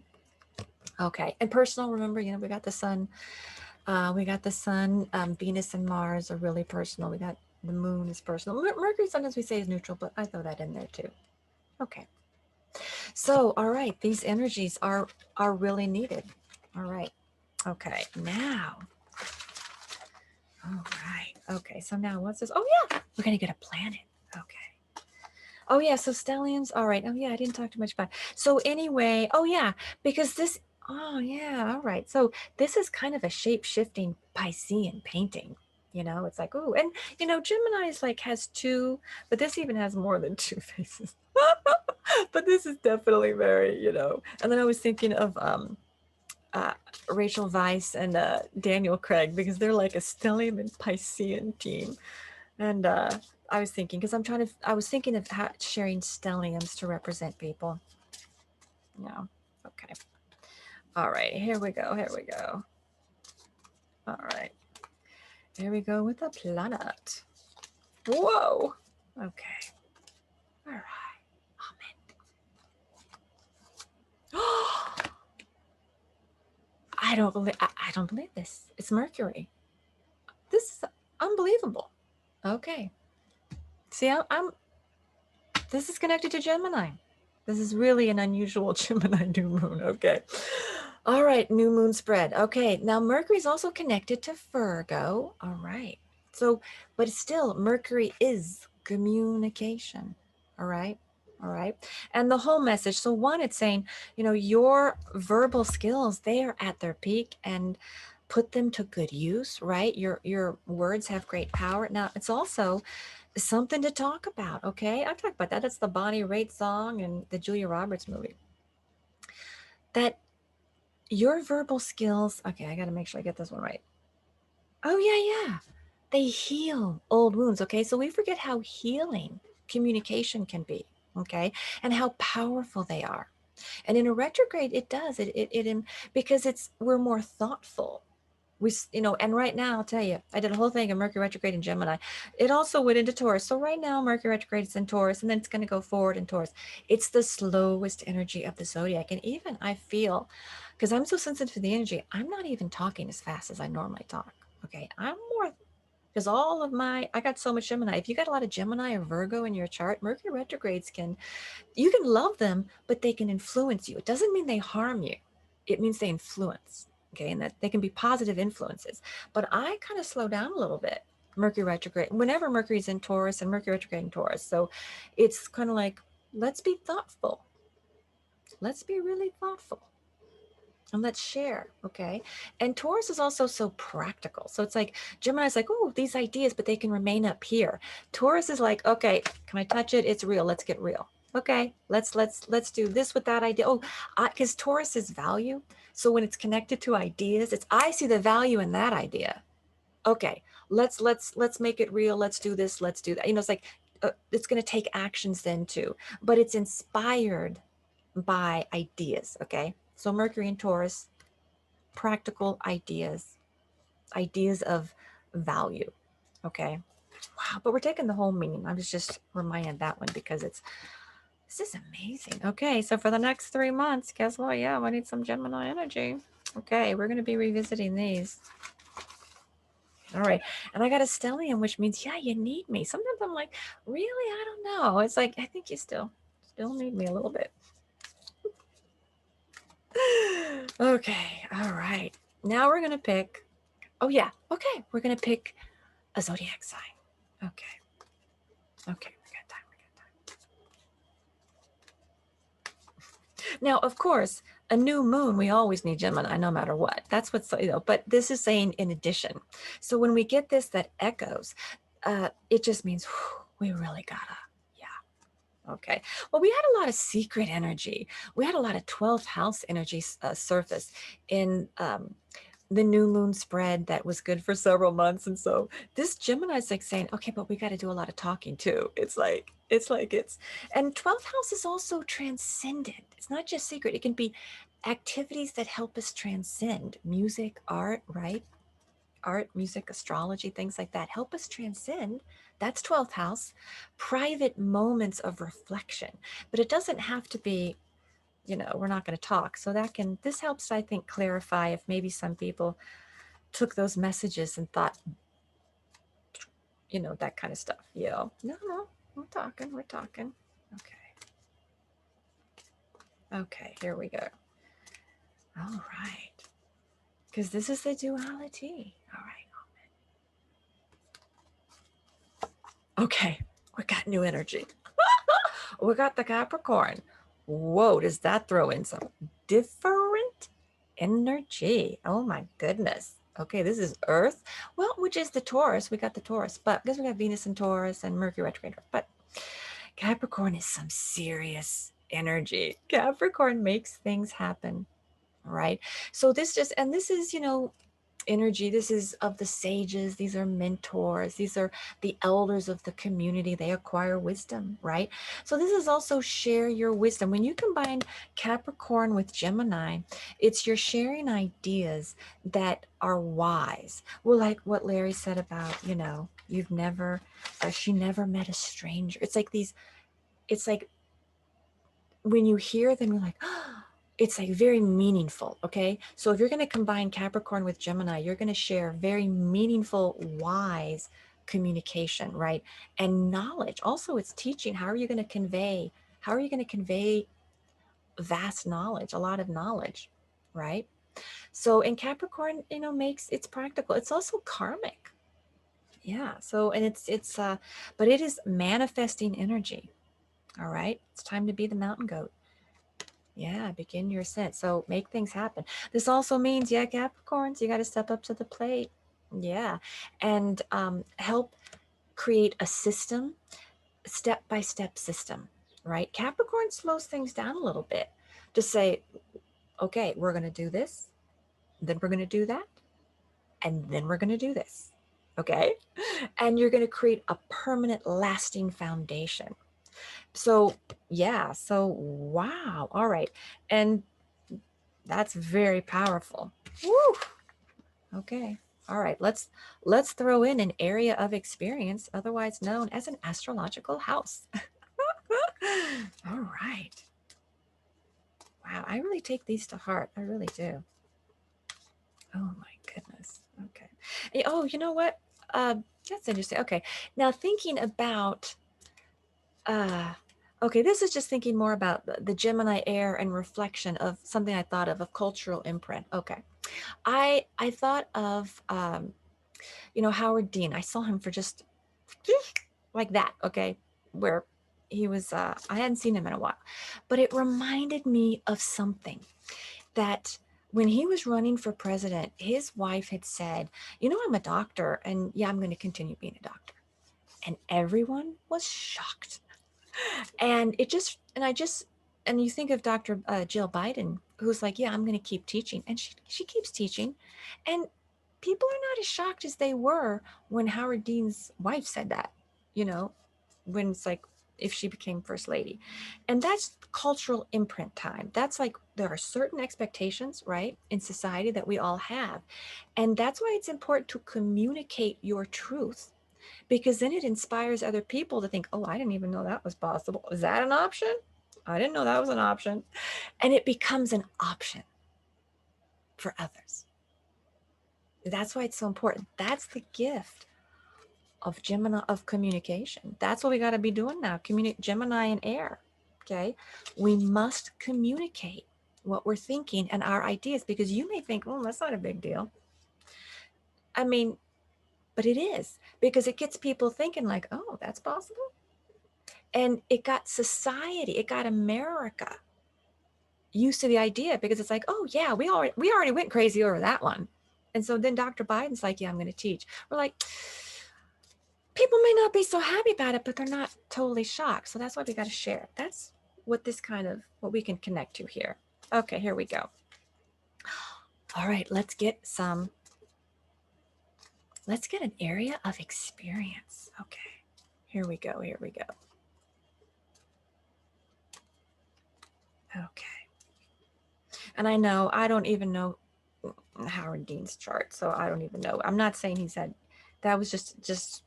Okay, and personal, remember, we got the sun. Venus and Mars are really personal. We got the moon is personal. Mercury sometimes we say is neutral, but I throw that in there too. Okay. So, all right, these energies are really needed. All right. Okay. Now. All right. Okay. So now what's this? Oh yeah, we're gonna get a planet. Okay. Oh yeah. So stelliums. All right. Oh yeah, I didn't talk too much about it. So anyway. Oh yeah, because this. Oh yeah. All right. So this is kind of a shape-shifting Piscean painting. It's like, ooh, and Gemini is like has two, but this even has more than two faces. But this is definitely very. And then I was thinking of uh, Rachel Weisz and Daniel Craig, because they're like a stellium and Piscean team. And I was thinking, because I was thinking of sharing stelliums to represent people. Yeah. Okay. All right. Here we go. Here we go. All right. Here we go with the planet. Whoa. Okay. All right. Amen. I don't believe this. It's Mercury. This is unbelievable. Okay. See, I'm this is connected to Gemini. This is really an unusual Gemini new moon. Okay. All right, new moon spread. Okay, now Mercury is also connected to Virgo. All right. So, but still, Mercury is communication. All right. All right. And the whole message. So, one, it's saying, your verbal skills, they are at their peak, and put them to good use, right? Your words have great power. Now, it's also something to talk about. Okay, I've talked about that. That's the Bonnie Raitt song and the Julia Roberts movie. That your verbal skills. Okay, I got to make sure I get this one right. Oh yeah, yeah. They heal old wounds. Okay, so we forget how healing communication can be. Okay, and how powerful they are. And in a retrograde, it does because we're more thoughtful. And right now, I'll tell you, I did a whole thing of Mercury retrograde in Gemini. It also went into Taurus. So right now, Mercury retrograde is in Taurus, and then it's going to go forward in Taurus. It's the slowest energy of the zodiac. And even I feel, because I'm so sensitive to the energy, I'm not even talking as fast as I normally talk. Okay. I'm more, because I got so much Gemini. If you got a lot of Gemini or Virgo in your chart, Mercury retrogrades you can love them, but they can influence you. It doesn't mean they harm you. It means they influence. Okay. And that they can be positive influences. But I kind of slow down a little bit. Mercury retrograde, whenever Mercury's in Taurus and Mercury retrograde in Taurus. So it's kind of like, let's be thoughtful. Let's be really thoughtful. And let's share. Okay. And Taurus is also so practical. So it's like Gemini's like, oh, these ideas, but they can remain up here. Taurus is like, okay, can I touch it? It's real. Let's get real. Okay, let's do this with that idea. Oh, because Taurus is value. So when it's connected to ideas, I see the value in that idea. Okay, let's make it real. Let's do this. Let's do that. It's like it's going to take actions then too, but it's inspired by ideas. Okay, so Mercury and Taurus, practical ideas of value. Okay, wow, but we're taking the whole meaning. I was just reminded that one because this is amazing. Okay, so for the next 3 months, guess what? Yeah, I need some Gemini energy. Okay, we're going to be revisiting these. All right, and I got a stellium, which means, yeah, you need me. Sometimes I'm like, really? I don't know. It's like, I think you still need me a little bit. Okay, all right. Now we're going to pick, oh yeah, okay, we're going to pick a zodiac sign. Okay. Okay, we got time. Now, of course, a new moon, we always need Gemini no matter what. That's what's, but this is saying in addition. So when we get this that echoes, it just means we really gotta, yeah. Okay. Well, we had a lot of secret energy. We had a lot of 12th house energy surface in the new moon spread that was good for several months. And so this Gemini is like saying, okay, but we got to do a lot of talking too. And 12th house is also transcendent. It's not just secret. It can be activities that help us transcend music, art, right? art, music, astrology, things like that help us transcend. That's 12th house, private moments of reflection. But it doesn't have to be, we're not going to talk. So this helps, I think, clarify if maybe some people took those messages and thought, that kind of stuff. Yeah. No, no, we're talking. We're talking. Okay. Okay, here we go. All right. Because this is the duality. All right. Okay, we got new energy. We got the Capricorn. Whoa, does that throw in some different energy? Oh my goodness. Okay, this is Earth. Well, which is the Taurus. We got the Taurus, but because we got Venus in Taurus and Mercury retrograde. But Capricorn is some serious energy. Capricorn makes things happen, right? So this is, energy. This is of the sages. These are mentors. These are the elders of the community. They acquire wisdom, right? So this is also share your wisdom. When you combine Capricorn with Gemini, it's you're sharing ideas that are wise. Well, like what Larry said about, you've never, she never met a stranger. It's like when you hear them, you're like, oh, it's like very meaningful. Okay. So if you're going to combine Capricorn with Gemini, you're going to share very meaningful, wise communication, right? And knowledge. Also, it's teaching. How are you going to convey vast knowledge, a lot of knowledge, right? So in Capricorn, makes it's practical. It's also karmic. Yeah. So, and but it is manifesting energy. All right. It's time to be the mountain goat. Yeah, begin your ascent. So make things happen. This also means, yeah, Capricorns, you got to step up to the plate. Yeah. And help create a system, step by step system, right? Capricorn slows things down a little bit to say, okay, we're going to do this, then we're going to do that, and then we're going to do this. Okay. And you're going to create a permanent, lasting foundation. So, yeah. So, wow. All right. And that's very powerful. Woo. Okay. All right. Let's throw in an area of experience, otherwise known as an astrological house. All right. Wow. I really take these to heart. I really do. Oh my goodness. Okay. Oh, you know what? That's interesting. Okay. Now thinking about okay, this is just thinking more about the Gemini air and reflection of something I thought of cultural imprint. Okay. I thought of Howard Dean. I saw him for just like that, okay, where he was I hadn't seen him in a while. But it reminded me of something that when he was running for president, his wife had said, I'm a doctor and yeah, I'm going to continue being a doctor. And everyone was shocked. And and you think of Dr. Jill Biden, who's like, yeah, I'm going to keep teaching. And she keeps teaching. And people are not as shocked as they were when Howard Dean's wife said that, you know, when it's like, if she became first lady. And that's cultural imprint time. That's like, there are certain expectations, right, in society that we all have. And that's why it's important to communicate your truth, because then it inspires other people to think, oh, I didn't even know that was possible. Is that an option? I didn't know that was an option. And it becomes an option for others. That's why it's so important. That's the gift of Gemini, of communication. That's what we got to be doing now. Gemini and air. Okay. We must communicate what we're thinking and our ideas, because you may think, oh, that's not a big deal. I mean, but it is, because it gets people thinking like, oh, that's possible. And it got society, it got America used to the idea, because it's like, oh yeah, we already went crazy over that one. And so then Dr. Biden's like, yeah, I'm going to teach. We're like, people may not be so happy about it, but they're not totally shocked. So that's why we got to share. That's what we can connect to here. Okay, here we go. All right, let's get an area of experience. Okay, here we go. Here we go. Okay. And I know, I don't even know Howard Dean's chart, so I don't even know. I'm not saying he said that was just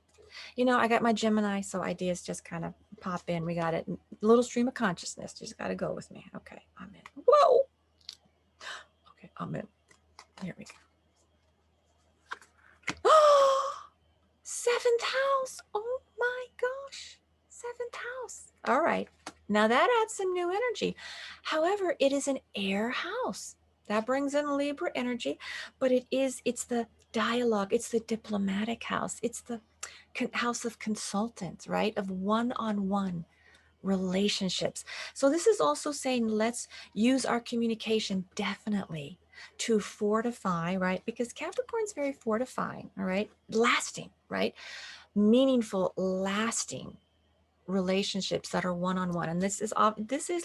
I got my Gemini, so ideas just kind of pop in. We got it. Little stream of consciousness. Just got to go with me. Okay, I'm in. Whoa. Okay, I'm in. Here we go. Seventh house. Oh my gosh. Seventh house. All right. Now that adds some new energy. However, it is an air house. That brings in Libra energy, but it's the dialogue, it's the diplomatic house, it's the house of consultants, right? Of one-on-one relationships. So this is also saying let's use our communication definitely to fortify, right? Because Capricorn's very fortifying, all right? Lasting, right? Meaningful, lasting relationships that are one-on-one. And this is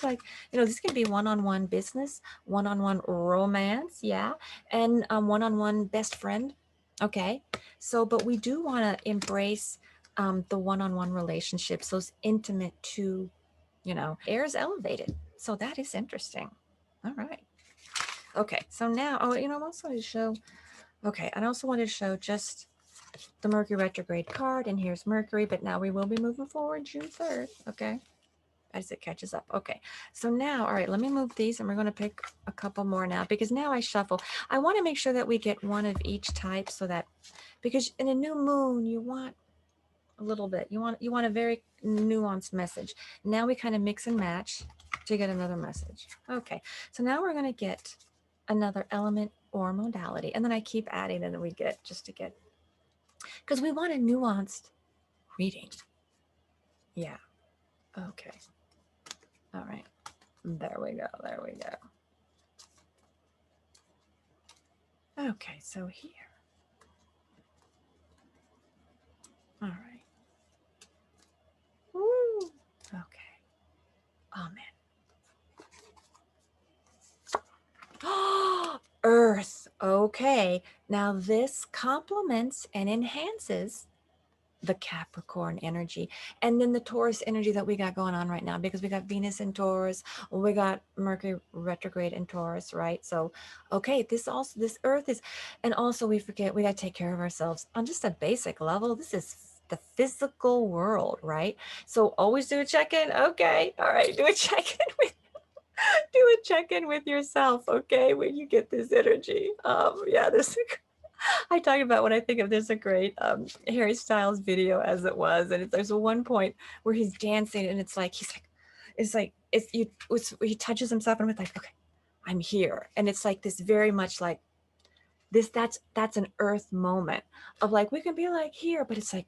like, this can be one-on-one business, one-on-one romance, yeah, and one-on-one best friend. Okay. So but we do want to embrace the one-on-one relationships, those intimate two, air is elevated. So that is interesting. All right. Okay. So now, I'm also going to show, okay, and I also wanted to show just the Mercury retrograde card, and here's Mercury, but now we will be moving forward June 3rd, okay, as it catches up. Okay, so now, all right, let me move these, and we're going to pick a couple more now, because now I shuffle. I want to make sure that we get one of each type, so that, because in a new moon, you want a little bit, you want a very nuanced message. Now we kind of mix and match to get another message. Okay, so now we're going to get another element or modality, and then I keep adding, and then we get, just to get, because we want a nuanced reading. Yeah. Okay. All right. There we go. There we go. Okay. So here. All right. Woo. Okay. Amen. Earth. Okay. Now this complements and enhances the Capricorn energy, and then the Taurus energy that we got going on right now, because we got Venus in Taurus, we got Mercury retrograde in Taurus, right? So okay, this earth is, and also we forget we got to take care of ourselves on just a basic level. This is the physical world, right? So always do a check-in. Okay, all right, do a check-in with do a check-in with yourself, okay, when you get this energy. Yeah, this I talk about when I think of, there's a great Harry Styles video, as it was, and there's a one point where he's dancing, and it's like he touches himself, and it's like, okay, I'm here, and it's like this very much like this. That's an Earth moment of like, we can be like here, but it's like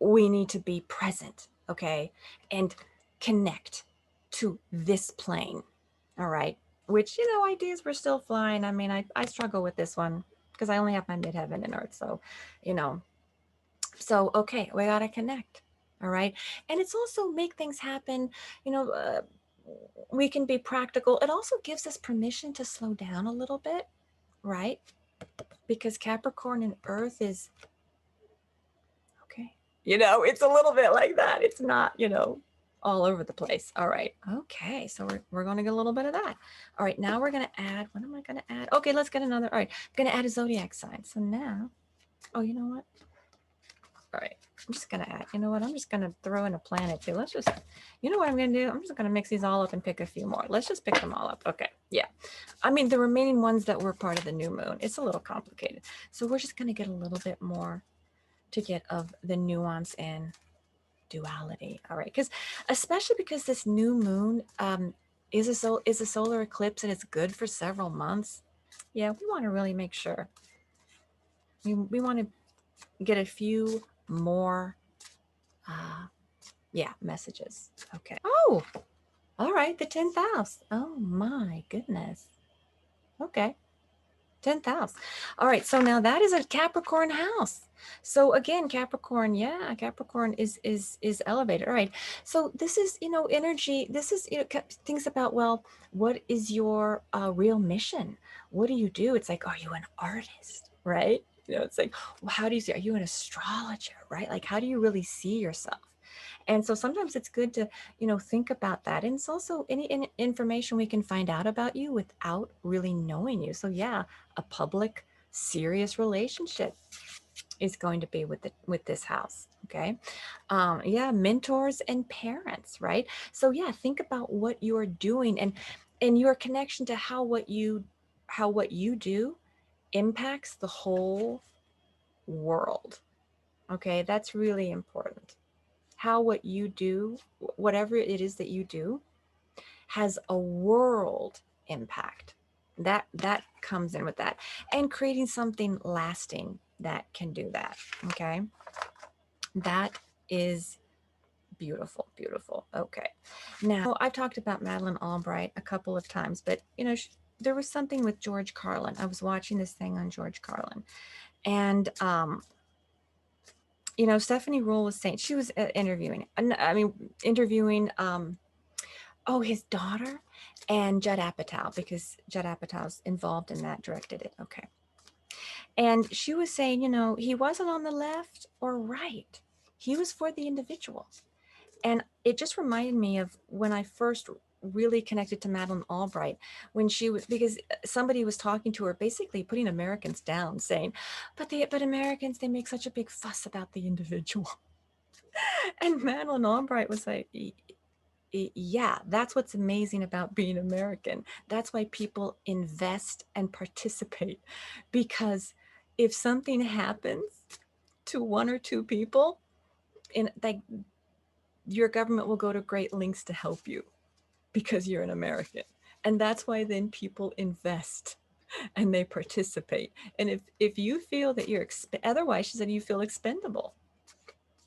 we need to be present, okay, and connect to this plane. All right, which, ideas were still flying. I mean, I struggle with this one because I only have my midheaven and earth. So, you know, so okay, we got to connect. All right. And it's also make things happen. You know, we can be practical. It also gives us permission to slow down a little bit, right? Because Capricorn and earth is okay. It's a little bit like that. It's not, all over the place. All right. Okay. So we're going to get a little bit of that. All right. Now we're going to add, what am I going to add? Okay. Let's get another. All right. I'm going to add a zodiac sign. So now, oh, you know what? All right. I'm just going to add, you know what? I'm just going to throw in a planet too. Let's just, you know what I'm going to do? I'm just going to mix these all up and pick a few more. Let's just pick them all up. Okay. Yeah. I mean, the remaining ones that were part of the new moon, it's a little complicated. So we're just going to get a little bit more to get of the nuance and duality. All right. Because especially because this new moon is a solar eclipse, and it's good for several months. Yeah, we want to really make sure. We want to get a few more messages. Okay. Oh, all right, the 10th house. Oh my goodness. Okay. 10th house. All right, so now that is a Capricorn house. So again, Capricorn, yeah, Capricorn is elevated. All right. So this is, energy. This is, things about, well, what is your real mission? What do you do? It's like, are you an artist, right? It's like, well, how do you see? Are you an astrologer, right? Like, how do you really see yourself? And so sometimes it's good to, think about that. And it's also any information we can find out about you without really knowing you. So yeah, a public, serious relationship is going to be with this house. Okay. Yeah, mentors and parents, right? So yeah, think about what you're doing, and your connection to how what you do impacts the whole world. Okay, that's really important. How what you do, whatever it is that you do, has a world impact. That comes in with that. And creating something lasting that can do that. Okay. That is beautiful, beautiful. Okay. Now, I've talked about Madeleine Albright a couple of times, but there was something with George Carlin. I was watching this thing on George Carlin, and Stephanie Rule was saying she was interviewing his daughter and Judd Apatow, because Judd Apatow's involved in that, directed it. Okay. And she was saying, he wasn't on the left or right. He was for the individual. And it just reminded me of when I first really connected to Madeleine Albright, when she was, because somebody was talking to her, basically putting Americans down, saying, but Americans, they make such a big fuss about the individual. And Madeleine Albright was like, yeah, that's what's amazing about being American. That's why people invest and participate, because if something happens to one or two people, in like, your government will go to great lengths to help you because you're an American. And that's why then people invest and they participate. And if you feel that otherwise, she said, you feel expendable.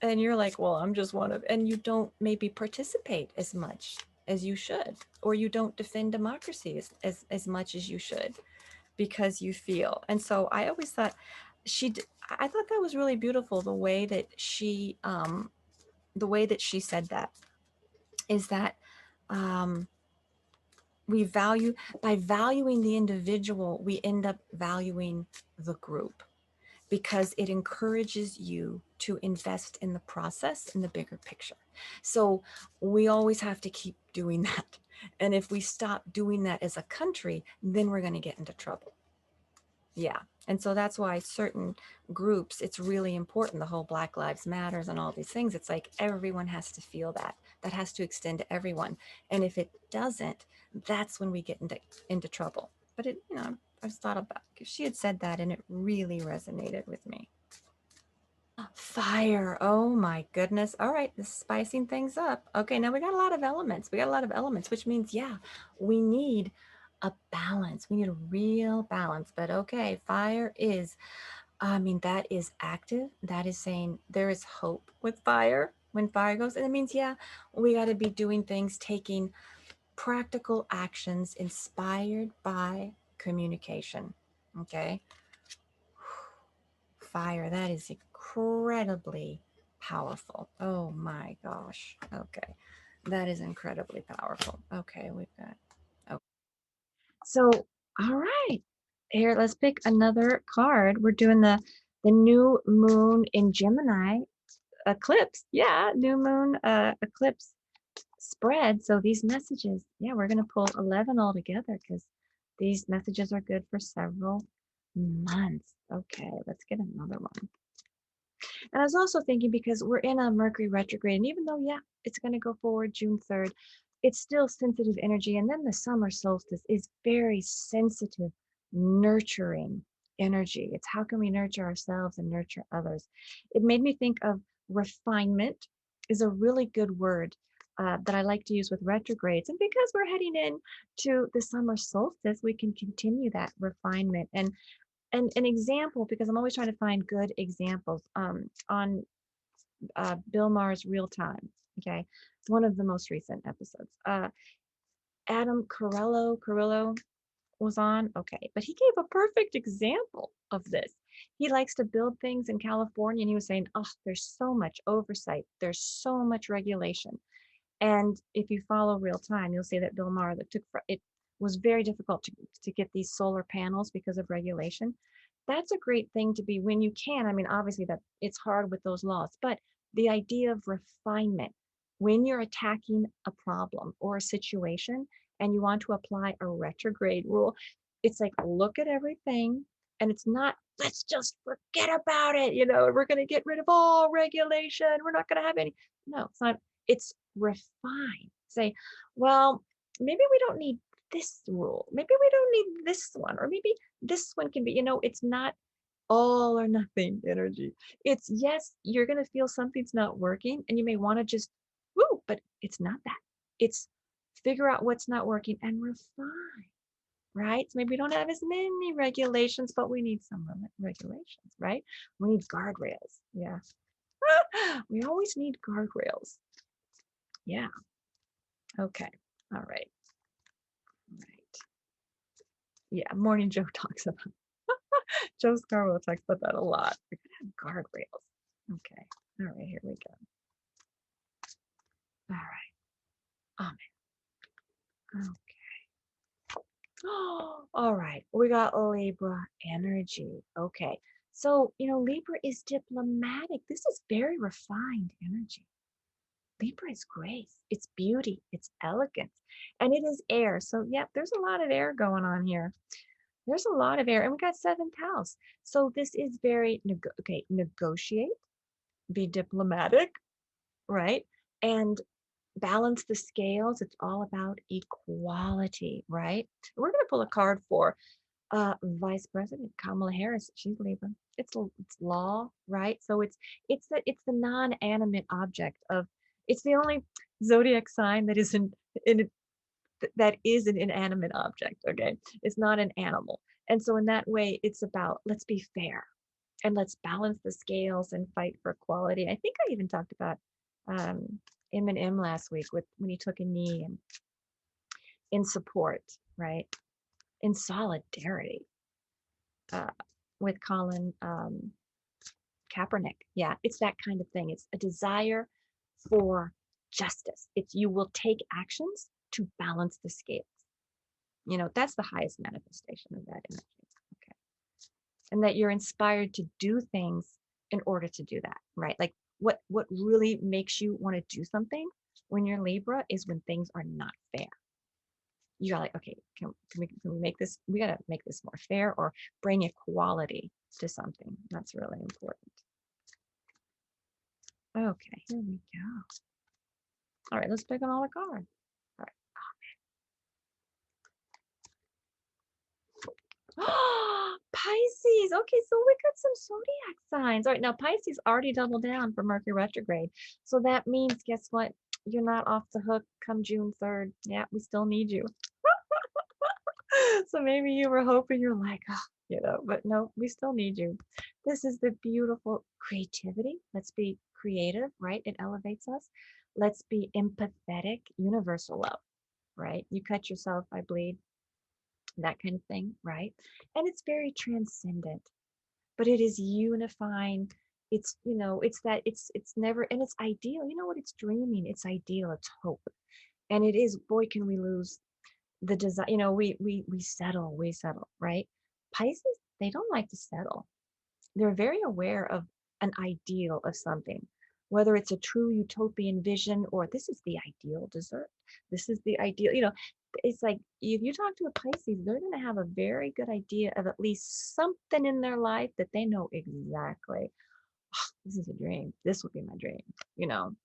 And you're like, well, I'm just one of, and you don't maybe participate as much as you should, or you don't defend democracy as much as you should, because you feel. And so I always thought I thought that was really beautiful, the way that she said that, is that um, we value by valuing the individual, we end up valuing the group, because it encourages you to invest in the process, in the bigger picture. So we always have to keep doing that. And if we stop doing that as a country, then we're going to get into trouble. Yeah. And so that's why certain groups, it's really important. The whole Black Lives Matters and all these things, it's like everyone has to feel that. That has to extend to everyone. And if it doesn't, that's when we get into trouble. But I've thought about, if she had said that, and it really resonated with me. Fire. Oh my goodness. All right, this is spicing things up. Okay, now we got a lot of elements. Which means, yeah, we need a balance. We need a real balance. But okay, fire is, that is active. That is saying there is hope with fire. When fire goes, and it means, yeah, we got to be doing things, taking practical actions inspired by communication. Okay. Fire, that is incredibly powerful. Oh my gosh. Okay. That is incredibly powerful. Okay, we've got. Oh. So, all right. Here, let's pick another card. We're doing the new moon in Gemini eclipse. Yeah, new moon eclipse spread. So these messages, yeah, we're going to pull 11 all together, because these messages are good for several months. Okay, let's get another one. And I was also thinking, because we're in a Mercury retrograde, and even though, yeah, it's going to go forward June 3rd, it's still sensitive energy. And then the summer solstice is very sensitive, nurturing energy. It's how can we nurture ourselves and nurture others? It made me think of refinement is a really good word that I like to use with retrogrades. And because we're heading in to the summer solstice, we can continue that refinement. And an example, because I'm always trying to find good examples, on Bill Maher's Real Time. Okay, it's one of the most recent episodes. Adam Carillo was on. Okay, but he gave a perfect example of this. He likes to build things in California, and he was saying, "Oh, there's so much oversight. There's so much regulation." And if you follow Real Time, you'll see that Bill Maher, that it was very difficult to get these solar panels because of regulation. That's a great thing to be when you can. I mean, obviously that it's hard with those laws, but the idea of refinement. When you're attacking a problem or a situation and you want to apply a retrograde rule, it's like, look at everything, and it's not, let's just forget about it, and we're going to get rid of all regulation. We're not going to have any. No, it's not. It's refine. Say, well, maybe we don't need this rule. Maybe we don't need this one, or maybe this one can be, it's not all or nothing energy. It's yes, you're going to feel something's not working and you may want to just, woo, but it's not that. It's figure out what's not working and refine, right? So maybe we don't have as many regulations, but we need some regulations, right? We need guardrails. Yeah. We always need guardrails. Yeah. Okay. All right. Right. Yeah. Morning Joe talks about Joe Scarborough talks about that a lot. We're gonna have guardrails. Okay. All right, here we go. All right. Okay. All right. We got Libra energy. Okay. So, Libra is diplomatic. This is very refined energy. Libra is grace, it's beauty, it's elegance, and it is air. So, yep, there's a lot of air going on here. There's a lot of air, and we got seventh house. So, this is very, okay, negotiate, be diplomatic, right? And balance the scales. It's all about equality, right? We're going to pull a card for Vice President Kamala Harris. She's Libra. It's law, right? So it's the non-animate object of. It's the only zodiac sign that isn't in that is an inanimate object. Okay, it's not an animal, and so in that way, it's about let's be fair and let's balance the scales and fight for equality. I think I even talked about um, Eminem last week with when he took a knee and in support, right? In solidarity uh, with Colin Kaepernick. Yeah, it's that kind of thing. It's a desire for justice. It's you will take actions to balance the scales. That's the highest manifestation of that energy. Okay. And that you're inspired to do things in order to do that, right? Like what really makes you want to do something when you're Libra is when things are not fair. You're like, okay, can we make this? We got to make this more fair or bring equality to something. That's really important. Okay, here we go. All right, let's pick another card. All right. Pisces. Okay, so we got some zodiac signs. All right, now Pisces already doubled down for Mercury retrograde. So that means, guess what? You're not off the hook come June 3rd. Yeah, we still need you. So maybe you were hoping you're like, oh, but no, we still need you. This is the beautiful creativity. Let's be creative, right? It elevates us. Let's be empathetic, universal love, right? You cut yourself, I bleed, that kind of thing, right? And it's very transcendent, but it is unifying. It's never, and it's ideal. You know what? It's dreaming. It's ideal. It's hope. And it is, boy, can we lose the desire, we settle, right? Pisces, they don't like to settle. They're very aware of an ideal of something, whether it's a true utopian vision or this is the ideal dessert. This is the ideal, it's like if you talk to a Pisces, they're going to have a very good idea of at least something in their life that they know exactly. "Oh, this is a dream. This would be my dream. You know,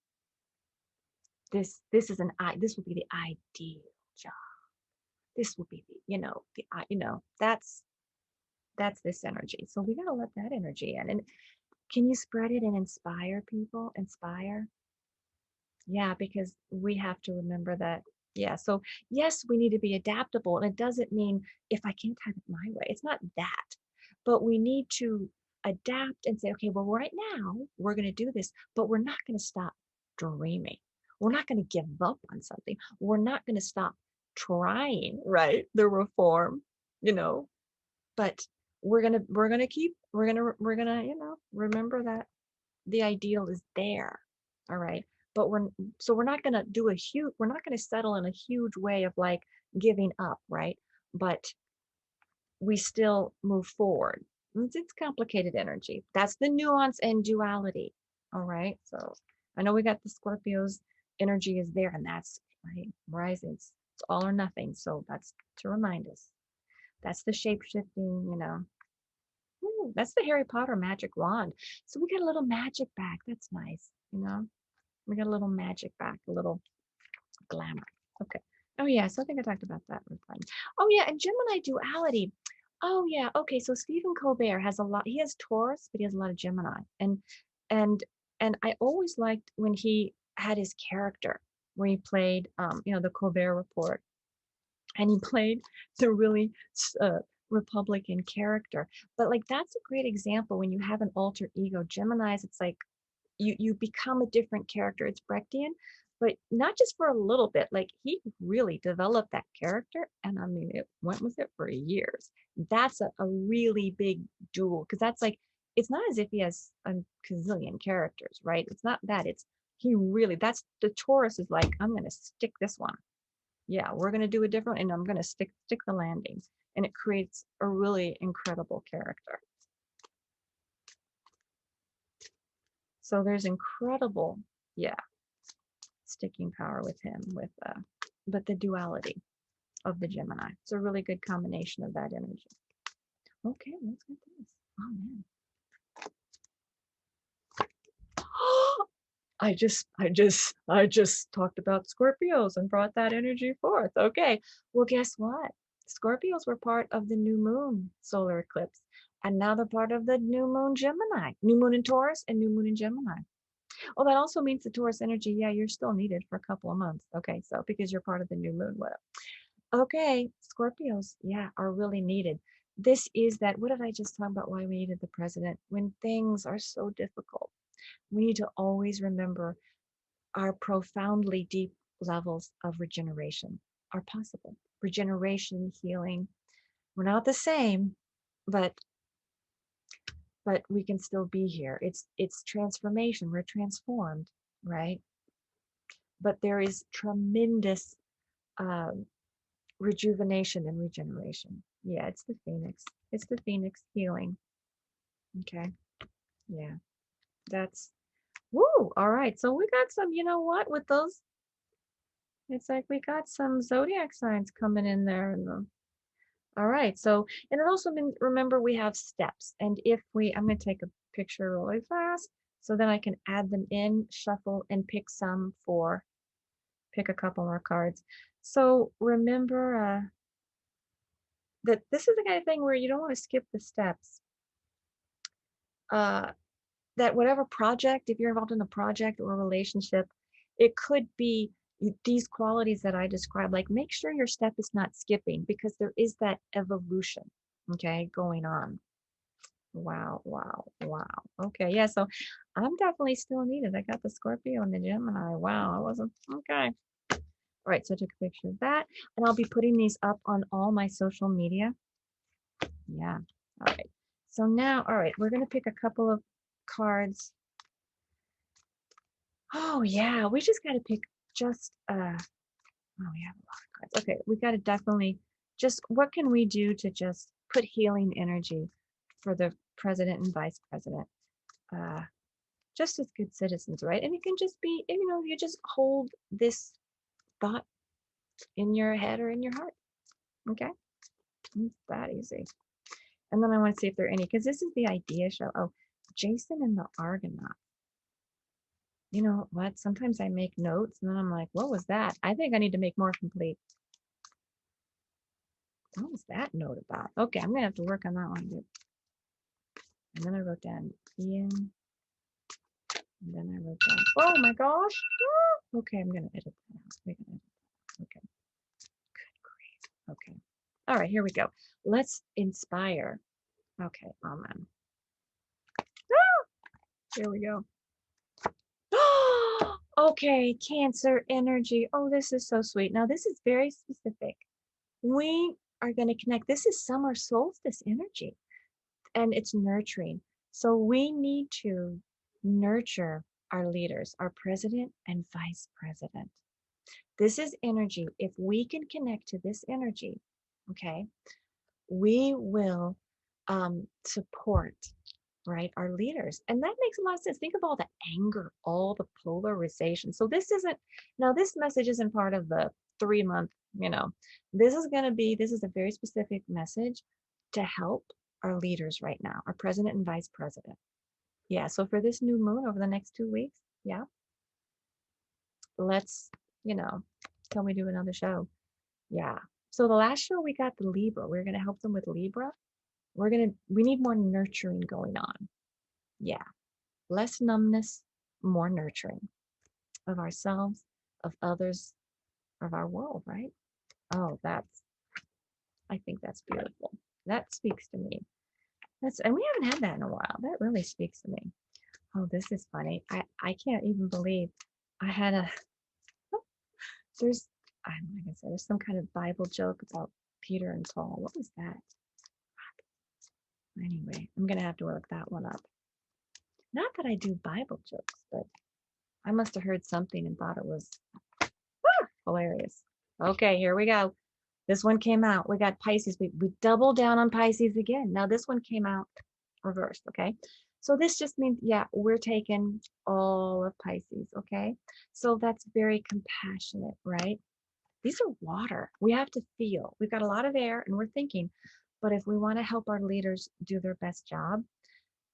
this would be the ideal job. This would be that's this energy. So we got to let that energy in. And can you spread it and inspire people? Inspire? Yeah, because we have to remember that. Yeah. So, yes, we need to be adaptable. And it doesn't mean if I can't have it my way, it's not that. But we need to adapt and say, okay, well, right now we're going to do this, but we're not going to stop dreaming. We're not going to give up on something. We're not going to stop trying, right? The reform, you know, but we're gonna remember that the ideal is there. All right, but we're not gonna we're not gonna settle in a huge way of like giving up, right? But we still move forward. It's complicated energy. That's the nuance and duality. All right. So I know we got the Scorpio's energy is there, and that's right. Rising. It's all or nothing. So that's to remind us. That's the shape shifting, Ooh, that's the Harry Potter magic wand. So we got a little magic back. That's nice. We got a little magic back, a little glamour. Okay. Oh yeah, so I think I talked about that one time. Oh yeah, and Gemini duality. Oh yeah, okay. So Stephen Colbert has a lot. He has Taurus, but he has a lot of Gemini. And and I always liked when he had his character where he played, the Colbert Report, and he played the really uh, Republican character. But like that's a great example when you have an alter ego. Gemini's, it's like you become a different character. It's Brechtian, but not just for a little bit. Like he really developed that character, and I mean, it went with it for years. That's a really big duel because that's like it's not as if he has a gazillion characters, right? It's not that. It's he really. That's the Taurus is like I'm gonna stick this one. Yeah, we're gonna do a different, and I'm gonna stick the landings, and it creates a really incredible character. So there's incredible, yeah, sticking power with him but the duality of the Gemini. It's a really good combination of that energy. Okay, let's get this. Oh man. I just talked about Scorpios and brought that energy forth. Okay. Well, guess what? Scorpios were part of the new moon solar eclipse. And now they're part of the new moon Gemini, new moon in Taurus and new moon in Gemini. Oh, that also means the Taurus energy, yeah, you're still needed for a couple of months. Okay, so because you're part of the new moon, whatever. Okay, Scorpios, yeah, are really needed. This is that, what did I just talk about? Why we needed the president? When things are so difficult, we need to always remember our profoundly deep levels of regeneration are possible. Regeneration, healing. We're not the same, but we can still be here. It's transformation. We're transformed, right? But there is tremendous um, rejuvenation and regeneration. Yeah, it's the phoenix. It's the phoenix healing. Okay. Yeah. That's woo. All right. So we got some, you know what, with those, it's like we got some zodiac signs coming in there. All right. So, and it also means, remember, we have steps. And if I'm going to take a picture really fast so then I can add them in, shuffle, and pick a couple more cards. So remember, that this is the kind of thing where you don't want to skip the steps. Uh, that whatever project, if you're involved in a project or a relationship, it could be these qualities that I described. Like make sure your step is not skipping because there is that evolution, okay, going on. Wow, wow, wow. Okay, yeah, so I'm definitely still needed. I got the Scorpio and the Gemini. Wow, I wasn't okay. All right, so I took a picture of that, and I'll be putting these up on all my social media. Yeah. All right. So now, all right, we're gonna pick a couple of cards. Oh yeah, we just gotta pick just oh we have a lot of cards. Okay, we gotta definitely just what can we do to just put healing energy for the president and vice president? Uh just as good citizens, right? And it can just be, you just hold this thought in your head or in your heart. Okay. It's that easy. And then I want to see if there are any, because this is the idea show. Oh, Jason and the Argonaut. You know what? Sometimes I make notes and then I'm like, what was that? I think I need to make more complete. What was that note about? Okay, I'm gonna have to work on that one. And then I wrote down Ian. And then I wrote down, oh my gosh. Okay, I'm gonna edit that out. Okay. Good grief. Okay. All right, here we go. Let's inspire. Okay, amen. Here we go. Okay, Cancer energy. Oh, this is so sweet. Now, this is very specific. We are going to connect. This is summer solstice energy, and it's nurturing. So we need to nurture our leaders, our president and vice president. This is energy. If we can connect to this energy, okay, we will support. right? Our leaders. And that makes a lot of sense. Think of all the anger, all the polarization. So this isn't, now this message isn't part of the 3 month, this is going to be, this is a very specific message to help our leaders right now, our president and vice president. Yeah. So for this new moon over the next 2 weeks, yeah, let's, you know, till we do another show. Yeah. So the last show we got the Libra. We're going to help them with Libra. We need more nurturing going on. Yeah. Less numbness, more nurturing of ourselves, of others, of our world, right? Oh, I think that's beautiful. That speaks to me. And we haven't had that in a while. That really speaks to me. Oh, this is funny. I can't even believe I had there's, I'm not gonna say, there's some kind of Bible joke about Peter and Paul. What was that? Anyway, I'm gonna have to look that one up. Not that I do Bible jokes, but I must have heard something and thought it was hilarious. Okay, here we go. This one came out. We got Pisces. We doubled down on Pisces again. Now this one came out reversed. Okay. So this just means, yeah, we're taking all of Pisces. Okay. So that's very compassionate, right? These are water. We have to feel. We've got a lot of air and we're thinking. But if we want to help our leaders do their best job,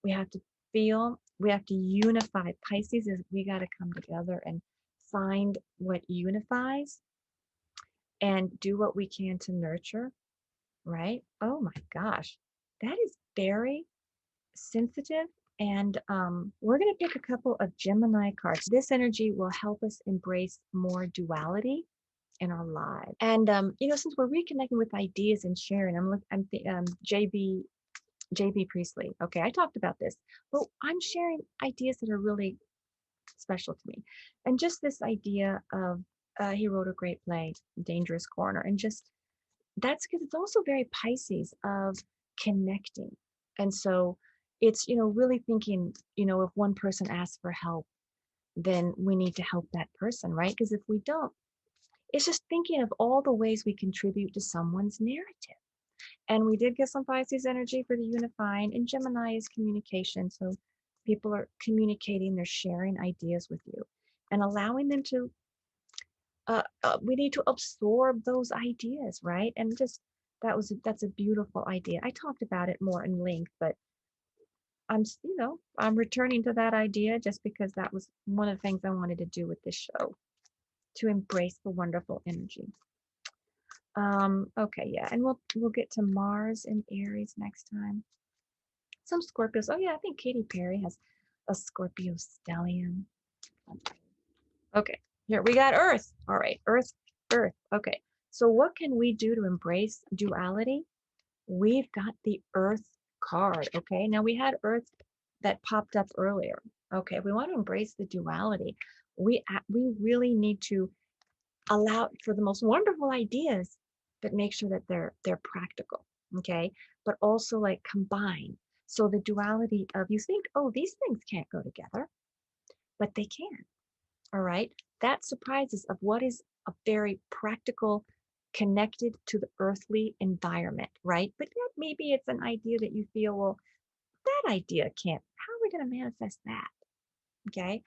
we have to feel, we have to unify. Pisces is we got to come together and find what unifies and do what we can to nurture, right? Oh my gosh, that is very sensitive. And we're going to pick a couple of Gemini cards. This energy will help us embrace more duality in our lives. And since we're reconnecting with ideas and sharing, I'm JB Priestley. Okay, I talked about this, but I'm sharing ideas that are really special to me, and just this idea of he wrote a great play, Dangerous Corner, and just that's because it's also very Pisces of connecting. And so it's, really thinking, if one person asks for help, then we need to help that person, right? Because if we don't, it's just thinking of all the ways we contribute to someone's narrative. And we did get some Pisces energy for the unifying, and Gemini is communication. So people are communicating, they're sharing ideas with you and allowing them to we need to absorb those ideas, right? And just that's a beautiful idea. I talked about it more in length, but I'm returning to that idea just because that was one of the things I wanted to do with this show, to embrace the wonderful energy. Okay, yeah, and we'll get to Mars in Aries next time. Some Scorpios. Oh yeah, I think Katy Perry has a Scorpio stellium. Okay, here we got Earth. All right, Earth, Earth. Okay, so what can we do to embrace duality? We've got the Earth card. Okay, now we had Earth that popped up earlier. Okay, we want to embrace the duality. We really need to allow for the most wonderful ideas, but make sure that they're practical. Okay, but also like combine. So the duality of, you think, oh, these things can't go together, but they can. All right. That surprises of what is a very practical, connected to the earthly environment, right? But yet maybe it's an idea that you feel, well, that idea can't, how are we going to manifest that? Okay.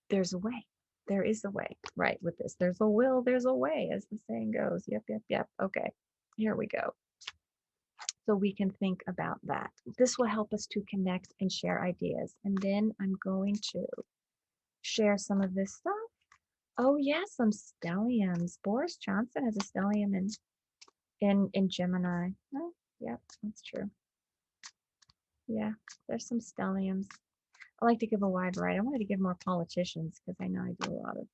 There's a way. There is a way, right? With this, there's a will, there's a way, as the saying goes. Yep, yep, yep. Okay. Here we go. So we can think about that. This will help us to connect and share ideas. And then I'm going to share some of this stuff. Oh yeah, some stelliums. Boris Johnson has a stellium in Gemini. Oh, yeah, that's true. Yeah, there's some stelliums. I like to give a wide variety. I wanted to give more politicians because I know I do a lot of,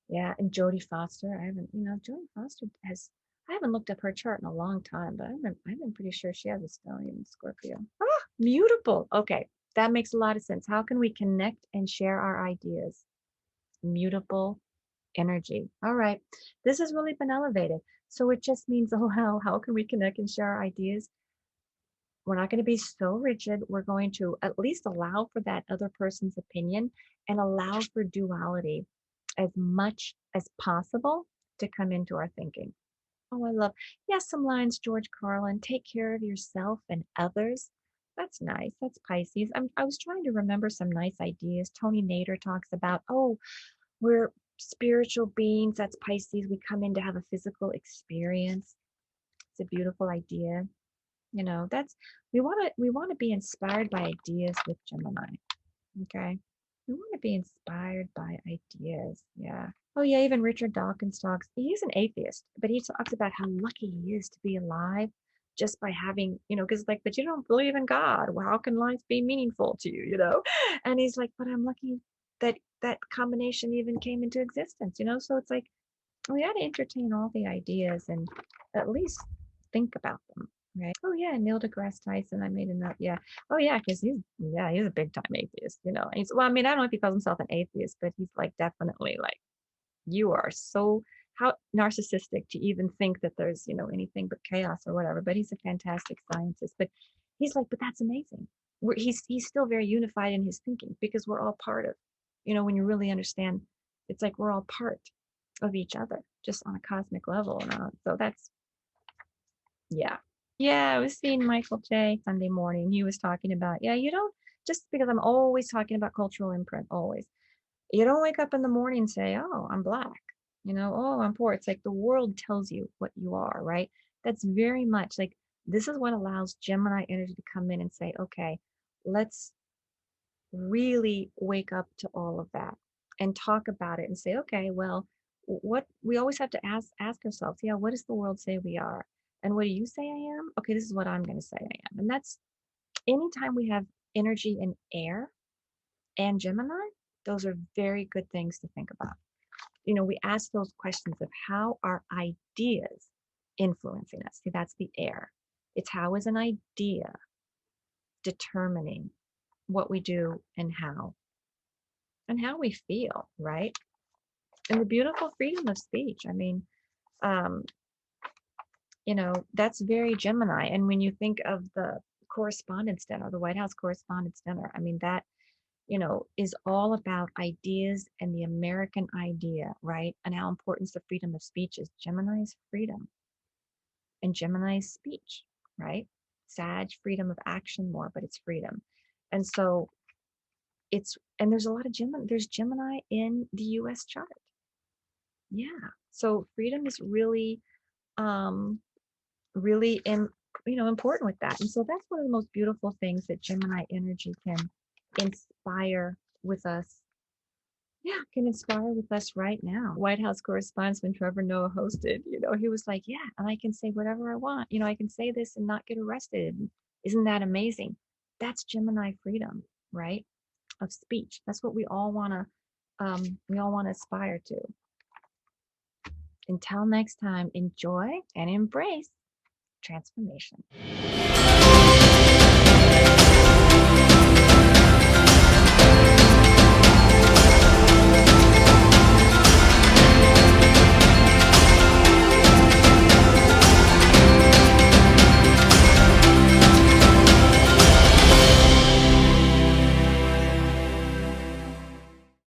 yeah. And Jodie Foster. I haven't, Jodie Foster has. I haven't looked up her chart in a long time, but I've been pretty sure she has a stellium in Scorpio. Ah, mutable. Okay, that makes a lot of sense. How can we connect and share our ideas? Mutable energy. All right. This has really been elevated. So it just means, oh, how can we connect and share our ideas? We're not going to be so rigid. We're going to at least allow for that other person's opinion and allow for duality as much as possible to come into our thinking. Oh, I love, yes, some lines, George Carlin, take care of yourself and others. That's nice. That's Pisces. I was trying to remember some nice ideas. Tony Nader talks about, oh, we're spiritual beings. That's Pisces. We come in to have a physical experience. It's a beautiful idea. That's we want to be inspired by ideas with Gemini. Okay. We want to be inspired by ideas. Yeah. Oh yeah, even Richard Dawkins talks. He's an atheist, but he talks about how lucky he is to be alive just by having, because like, but you don't believe in God. Well, how can life be meaningful to you? And he's like, but I'm lucky that that combination even came into existence. So it's like we got to entertain all the ideas and at least think about them. Right. Oh yeah, Neil deGrasse Tyson. I made a note. Yeah. Oh yeah, because he's a big time atheist. And he's, well, I mean, I don't know if he calls himself an atheist, but he's like definitely like you are so how narcissistic to even think that there's anything but chaos or whatever. But he's a fantastic scientist. But he's like, but that's amazing. He's still very unified in his thinking because we're all part of, when you really understand, it's like we're all part of each other just on a cosmic level. So that's yeah. Yeah, I was seeing Michael J. Sunday morning. He was talking about, yeah, you don't, just because I'm always talking about cultural imprint, always. You don't wake up in the morning and say, oh, I'm black, oh, I'm poor. It's like the world tells you what you are, right? That's very much like this is what allows Gemini energy to come in and say, okay, let's really wake up to all of that and talk about it and say, okay, well, what we always have to ask ourselves, yeah, what does the world say we are? And what do you say I am? Okay, this is what I'm going to say I am. And that's anytime we have energy in air and Gemini, those are very good things to think about. We ask those questions of how are ideas influencing us? See, that's the air. It's how is an idea determining what we do and how we feel, right? And the beautiful freedom of speech. I mean, um, that's very Gemini. And when you think of the Correspondence Dinner, the White House Correspondence Dinner, I mean, that, is all about ideas and the American idea, right? And how important the freedom of speech is. Gemini's freedom and Gemini's speech, right? Sag, freedom of action more, but it's freedom. And so and there's a lot of there's Gemini in the US chart. Yeah. So freedom is really, um, really, important with that. And so that's one of the most beautiful things that Gemini energy can inspire with us. Yeah, can inspire with us right now. White House correspondence when Trevor Noah hosted, he was like, yeah, and I can say whatever I want. I can say this and not get arrested. Isn't that amazing? That's Gemini freedom, right? Of speech. That's what we all want to aspire to. Until next time, enjoy and embrace transformation.